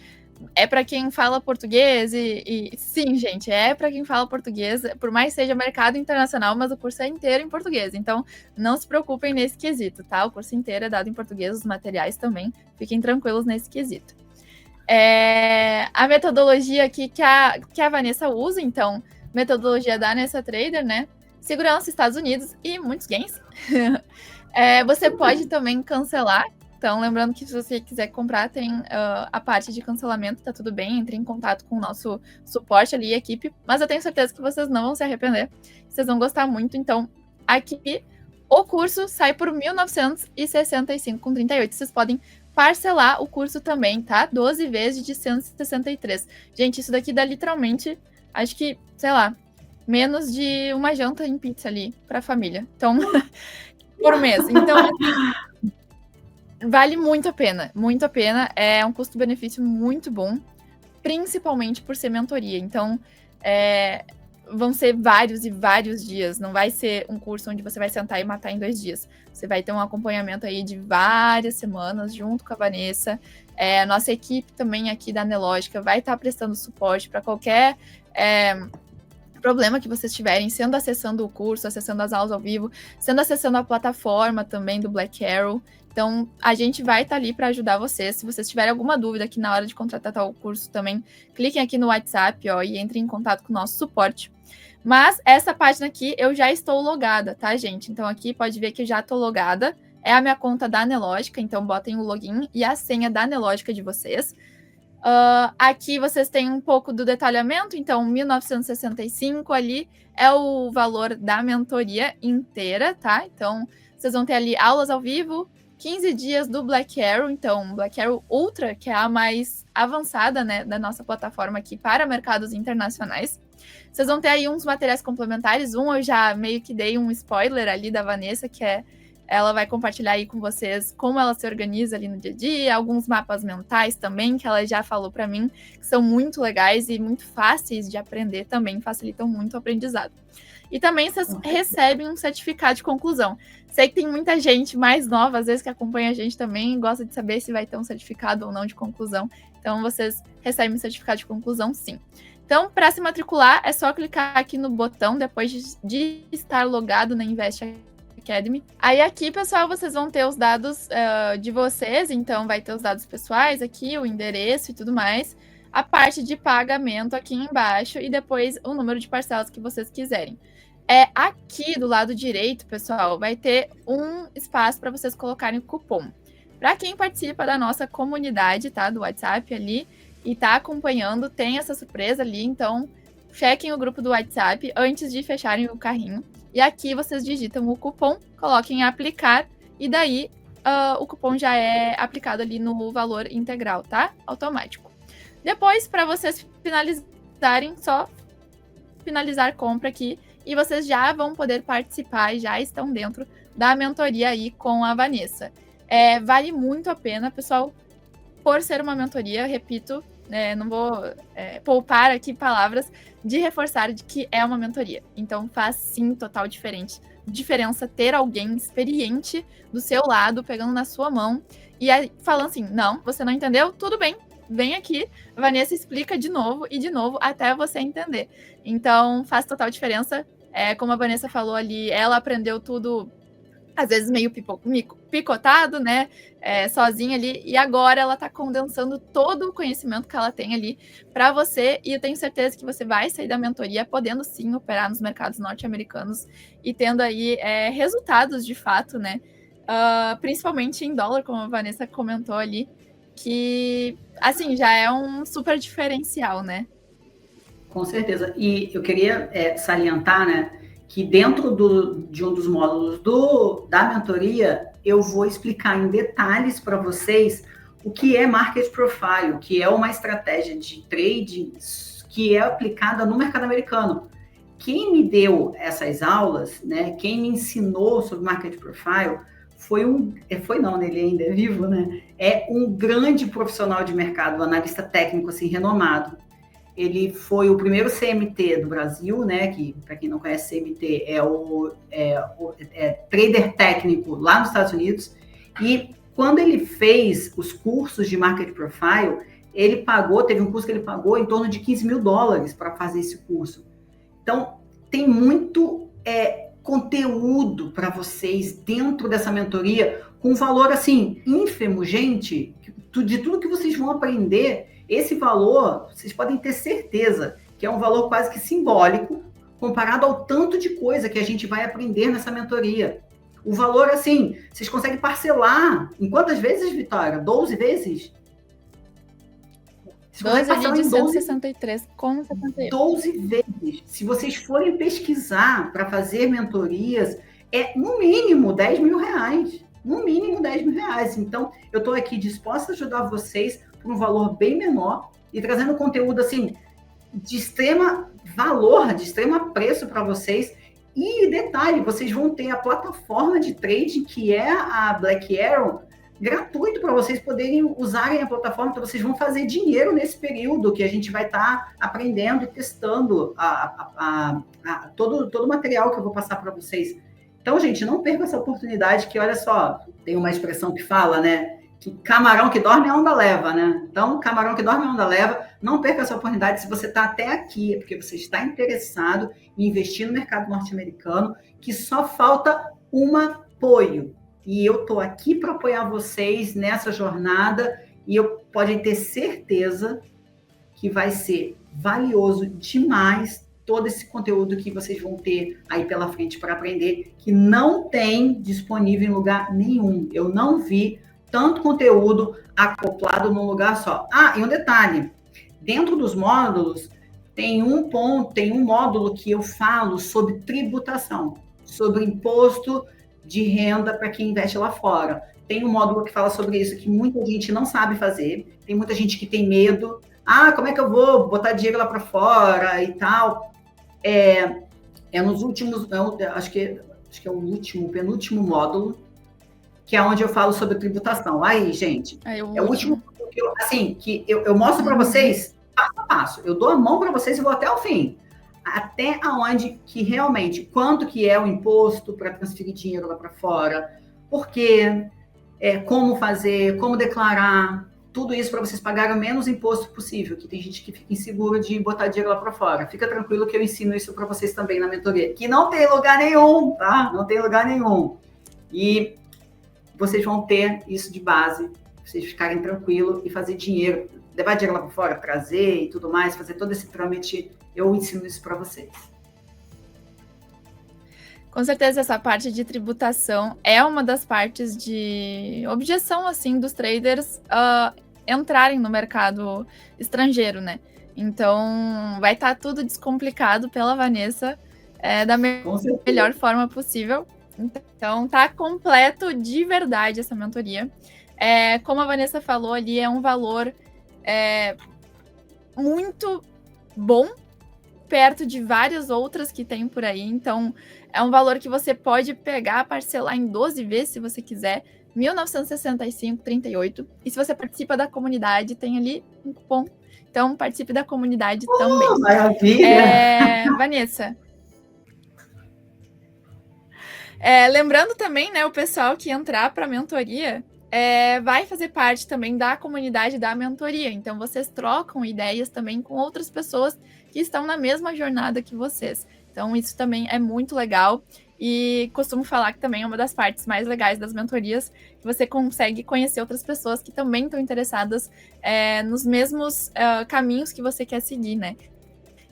para quem fala português e sim, gente, para quem fala português, por mais que seja mercado internacional, mas o curso é inteiro em português, então não se preocupem nesse quesito, tá? O curso inteiro é dado em português, os materiais também, fiquem tranquilos nesse quesito. A metodologia aqui que a Vanessa usa, então, metodologia da Nessa Trader, né? Segurança, Estados Unidos e muitos gains. Você pode também cancelar. Então, lembrando que se você quiser comprar, tem a parte de cancelamento, tá tudo bem, entre em contato com o nosso suporte ali, equipe, mas eu tenho certeza que vocês não vão se arrepender, vocês vão gostar muito. Então, aqui, o curso sai por R$ 1.965,38. Vocês podem parcelar o curso também, tá? 12 vezes de 163. Gente, isso daqui dá literalmente, acho que, sei lá, menos de uma janta em pizza ali pra família. Então, por mês. Então, vale muito a pena, muito a pena. É um custo-benefício muito bom, principalmente por ser mentoria. Então, vão ser vários e vários dias. Não vai ser um curso onde você vai sentar e matar em 2 dias. Você vai ter um acompanhamento aí de várias semanas junto com a Vanessa. A nossa equipe também aqui da Nelógica vai estar prestando suporte para qualquer problema que vocês tiverem, sendo acessando o curso, acessando as aulas ao vivo, sendo acessando a plataforma também do Black Arrow. Então, a gente vai estar ali para ajudar vocês. Se vocês tiverem alguma dúvida aqui na hora de contratar o curso também, cliquem aqui no WhatsApp, e entrem em contato com o nosso suporte. Mas essa página aqui, eu já estou logada, tá, gente? Então, aqui pode ver que eu já estou logada. É a minha conta da Nelógica, então botem o login e a senha da Nelógica de vocês. Aqui vocês têm um pouco do detalhamento, então 1.965 ali é o valor da mentoria inteira, tá? Então, vocês vão ter ali aulas ao vivo, 15 dias do Black Arrow, então Black Arrow Ultra, que é a mais avançada, né, da nossa plataforma aqui para mercados internacionais. Vocês vão ter aí uns materiais complementares, eu já meio que dei um spoiler ali da Vanessa, que ela vai compartilhar aí com vocês como ela se organiza ali no dia a dia, alguns mapas mentais também, que ela já falou para mim, que são muito legais e muito fáceis de aprender também, facilitam muito o aprendizado. E também vocês recebem um certificado de conclusão. Sei que tem muita gente mais nova, às vezes, que acompanha a gente também e gosta de saber se vai ter um certificado ou não de conclusão. Então, vocês recebem um certificado de conclusão, sim. Então, para se matricular, é só clicar aqui no botão depois de estar logado na Invest Academy. Aí aqui, pessoal, vocês vão ter os dados de vocês, então vai ter os dados pessoais aqui, o endereço e tudo mais. A parte de pagamento aqui embaixo e depois o número de parcelas que vocês quiserem. Aqui do lado direito, pessoal, vai ter um espaço para vocês colocarem o cupom. Para quem participa da nossa comunidade, tá, do WhatsApp ali, e tá acompanhando, tem essa surpresa ali, então chequem o grupo do WhatsApp antes de fecharem o carrinho. E aqui vocês digitam o cupom, coloquem aplicar, e daí o cupom já é aplicado ali no valor integral, tá? Automático. Depois, para vocês finalizarem, só finalizar compra aqui, e vocês já vão poder participar e já estão dentro da mentoria aí com a Vanessa. Vale muito a pena, pessoal, por ser uma mentoria, repito, não vou poupar aqui palavras, de reforçar de que é uma mentoria. Então faz sim total diferença ter alguém experiente do seu lado, pegando na sua mão e aí, falando assim, não, você não entendeu? Tudo bem, vem aqui, a Vanessa explica de novo e de novo até você entender. Então faz total diferença. Como a Vanessa falou ali, ela aprendeu tudo às vezes meio picotado, né, sozinha ali, e agora ela tá condensando todo o conhecimento que ela tem ali para você, e eu tenho certeza que você vai sair da mentoria podendo sim operar nos mercados norte-americanos e tendo aí resultados de fato, né, principalmente em dólar, como a Vanessa comentou ali, que, assim, já é um super diferencial, né? Com certeza. E eu queria salientar, né, que dentro de um dos módulos da mentoria, eu vou explicar em detalhes para vocês o que é Market Profile, que é uma estratégia de trading que é aplicada no mercado americano. Quem me deu essas aulas, né, quem me ensinou sobre Market Profile, ele ainda é vivo, né? É um grande profissional de mercado, um analista técnico, assim, renomado. Ele foi o primeiro CMT do Brasil, né? Que, para quem não conhece, CMT é trader técnico lá nos Estados Unidos. E quando ele fez os cursos de Market Profile, teve um curso que ele pagou em torno de $15 mil para fazer esse curso. Então, tem muito conteúdo para vocês dentro dessa mentoria, com valor, assim, ínfimo, gente, de tudo que vocês vão aprender. Esse valor, vocês podem ter certeza que é um valor quase que simbólico, comparado ao tanto de coisa que a gente vai aprender nessa mentoria. O valor, assim, vocês conseguem parcelar em quantas vezes, Vitória? 12 vezes? 12 ali de 163 com 78. 12 vezes. Se vocês forem pesquisar para fazer mentorias, no mínimo R$10 mil. No mínimo R$10 mil. Então, eu estou aqui disposta a ajudar vocês por um valor bem menor e trazendo conteúdo, assim, de extrema valor, de extrema preço para vocês. E detalhe, vocês vão ter a plataforma de trading, que é a Black Arrow, gratuito para vocês poderem usarem a plataforma. Então, vocês vão fazer dinheiro nesse período que a gente vai estar aprendendo e testando todo o material que eu vou passar para vocês. Então, gente, não perca essa oportunidade, que, olha só, tem uma expressão que fala, né, que camarão que dorme a onda leva, né? Então, camarão que dorme a onda leva. Não perca essa oportunidade. Se você está até aqui, é porque você está interessado em investir no mercado norte-americano, que só falta um apoio. E eu estou aqui para apoiar vocês nessa jornada, e podem ter certeza que vai ser valioso demais todo esse conteúdo que vocês vão ter aí pela frente para aprender, que não tem disponível em lugar nenhum. Eu não vi tanto conteúdo acoplado num lugar só. E um detalhe, dentro dos módulos, tem um módulo que eu falo sobre tributação, sobre imposto de renda para quem investe lá fora. Tem um módulo que fala sobre isso, que muita gente não sabe fazer, tem muita gente que tem medo. Como é que eu vou botar dinheiro lá para fora e tal? Nos últimos, acho que é o penúltimo módulo, que é onde eu falo sobre tributação. Aí, gente, é o último que eu mostro para vocês passo a passo. Eu dou a mão para vocês e vou até o fim. Até aonde que realmente, quanto que é o imposto para transferir dinheiro lá para fora, por quê, como fazer, como declarar, tudo isso para vocês pagarem o menos imposto possível, que tem gente que fica inseguro de botar dinheiro lá para fora. Fica tranquilo que eu ensino isso para vocês também na mentoria, que não tem lugar nenhum, tá? Não tem lugar nenhum. E vocês vão ter isso de base, vocês ficarem tranquilos e fazer dinheiro, levar dinheiro lá para fora, trazer e tudo mais, fazer todo esse trâmite, eu ensino isso para vocês. Com certeza, essa parte de tributação é uma das partes de objeção, assim, dos traders entrarem no mercado estrangeiro, né? Então, vai estar tudo descomplicado pela Vanessa da melhor forma possível. Então, tá completo de verdade essa mentoria. Como a Vanessa falou ali, é um valor muito bom perto de várias outras que tem por aí. Então, é um valor que você pode pegar, parcelar em 12 vezes, se você quiser. R$ 1.965,38. E se você participa da comunidade, tem ali um cupom. Então, participe da comunidade também. Maravilha! Vanessa, lembrando também, né, o pessoal que entrar para a mentoria vai fazer parte também da comunidade da mentoria. Então, vocês trocam ideias também com outras pessoas que estão na mesma jornada que vocês. Então, isso também é muito legal. E costumo falar que também é uma das partes mais legais das mentorias, que você consegue conhecer outras pessoas que também estão interessadas nos mesmos caminhos que você quer seguir, né?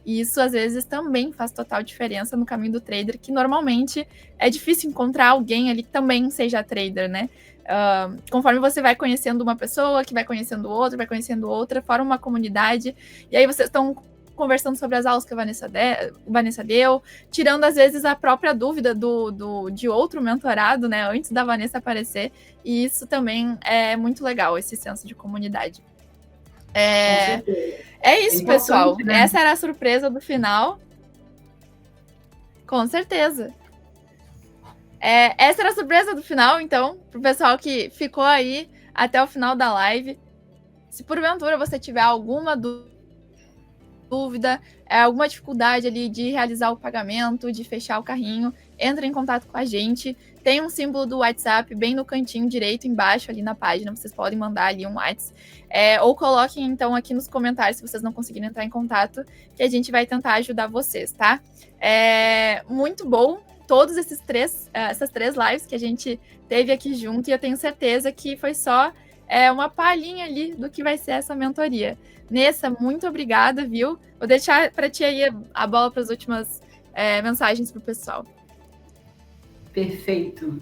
E isso, às vezes, também faz total diferença no caminho do trader, que normalmente é difícil encontrar alguém ali que também seja trader, né? Conforme você vai conhecendo uma pessoa, que vai conhecendo outra, vai conhecendo outra, forma uma comunidade, e aí vocês estão conversando sobre as aulas que a Vanessa deu, tirando, às vezes, a própria dúvida de outro mentorado, né? Antes da Vanessa aparecer, e isso também é muito legal, esse senso de comunidade. É isso, pessoal. Né? Essa era a surpresa do final. Com certeza. Essa era a surpresa do final, então, pro pessoal que ficou aí até o final da live. Se porventura você tiver alguma dúvida, alguma dificuldade ali de realizar o pagamento, de fechar o carrinho, entre em contato com a gente. Tem um símbolo do WhatsApp bem no cantinho direito embaixo ali na página, vocês podem mandar ali um WhatsApp. Ou coloquem então aqui nos comentários se vocês não conseguirem entrar em contato, que a gente vai tentar ajudar vocês, tá? Muito bom todos essas três lives que a gente teve aqui junto, e eu tenho certeza que foi só uma palhinha ali do que vai ser essa mentoria. Nessa, muito obrigada, viu? Vou deixar para ti aí a bola para as últimas mensagens para o pessoal. Perfeito.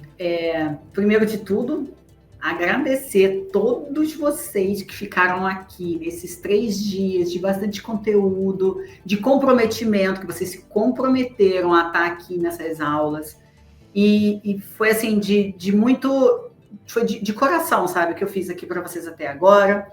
Primeiro de tudo, agradecer todos vocês que ficaram aqui nesses 3 dias de bastante conteúdo, de comprometimento, que vocês se comprometeram a estar aqui nessas aulas. E foi assim, foi de coração, sabe, que eu fiz aqui para vocês até agora.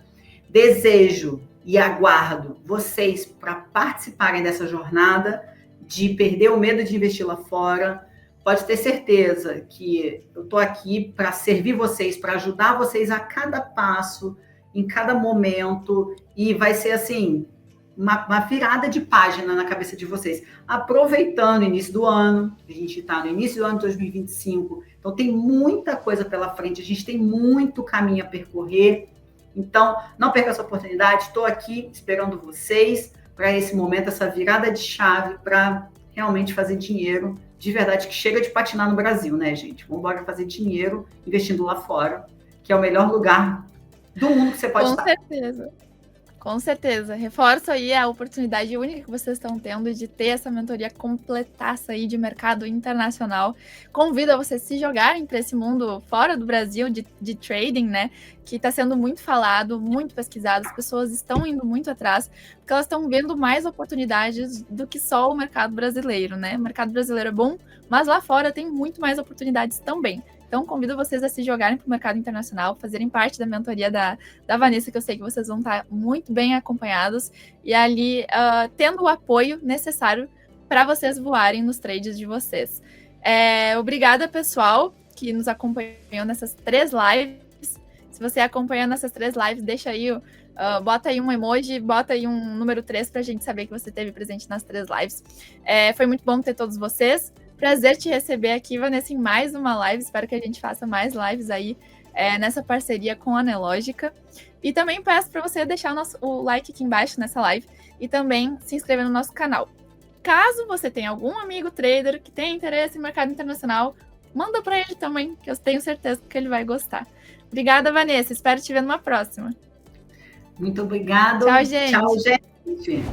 Desejo e aguardo vocês para participarem dessa jornada de perder o medo de investir lá fora. Pode ter certeza que eu estou aqui para servir vocês, para ajudar vocês a cada passo, em cada momento, e vai ser assim, uma virada de página na cabeça de vocês. Aproveitando o início do ano, a gente está no início do ano de 2025, então tem muita coisa pela frente, a gente tem muito caminho a percorrer. Então, não perca essa oportunidade, estou aqui esperando vocês para esse momento, essa virada de chave para realmente fazer dinheiro de verdade, que chega de patinar no Brasil, né, gente? Vamos embora fazer dinheiro investindo lá fora, que é o melhor lugar do mundo que você pode estar. Com certeza. Com certeza. Reforço aí a oportunidade única que vocês estão tendo de ter essa mentoria completaça aí de mercado internacional. Convido a vocês se jogarem para esse mundo fora do Brasil de trading, né? Que está sendo muito falado, muito pesquisado. As pessoas estão indo muito atrás, porque elas estão vendo mais oportunidades do que só o mercado brasileiro, né? O mercado brasileiro é bom, mas lá fora tem muito mais oportunidades também. Então, convido vocês a se jogarem para o mercado internacional, fazerem parte da mentoria da Vanessa, que eu sei que vocês vão estar muito bem acompanhados e ali tendo o apoio necessário para vocês voarem nos trades de vocês. Obrigada, pessoal, que nos acompanhou nessas 3 lives. Se você acompanhou nessas 3 lives, deixa aí, bota aí um emoji, bota aí um número 3 para a gente saber que você esteve presente nas 3 lives. Foi muito bom ter todos vocês. Prazer te receber aqui, Vanessa, em mais uma live. Espero que a gente faça mais lives aí nessa parceria com a Anelógica. E também peço para você deixar o like aqui embaixo nessa live e também se inscrever no nosso canal. Caso você tenha algum amigo trader que tenha interesse em mercado internacional, manda para ele também, que eu tenho certeza que ele vai gostar. Obrigada, Vanessa. Espero te ver numa próxima. Muito obrigada. Tchau, gente. Tchau, gente.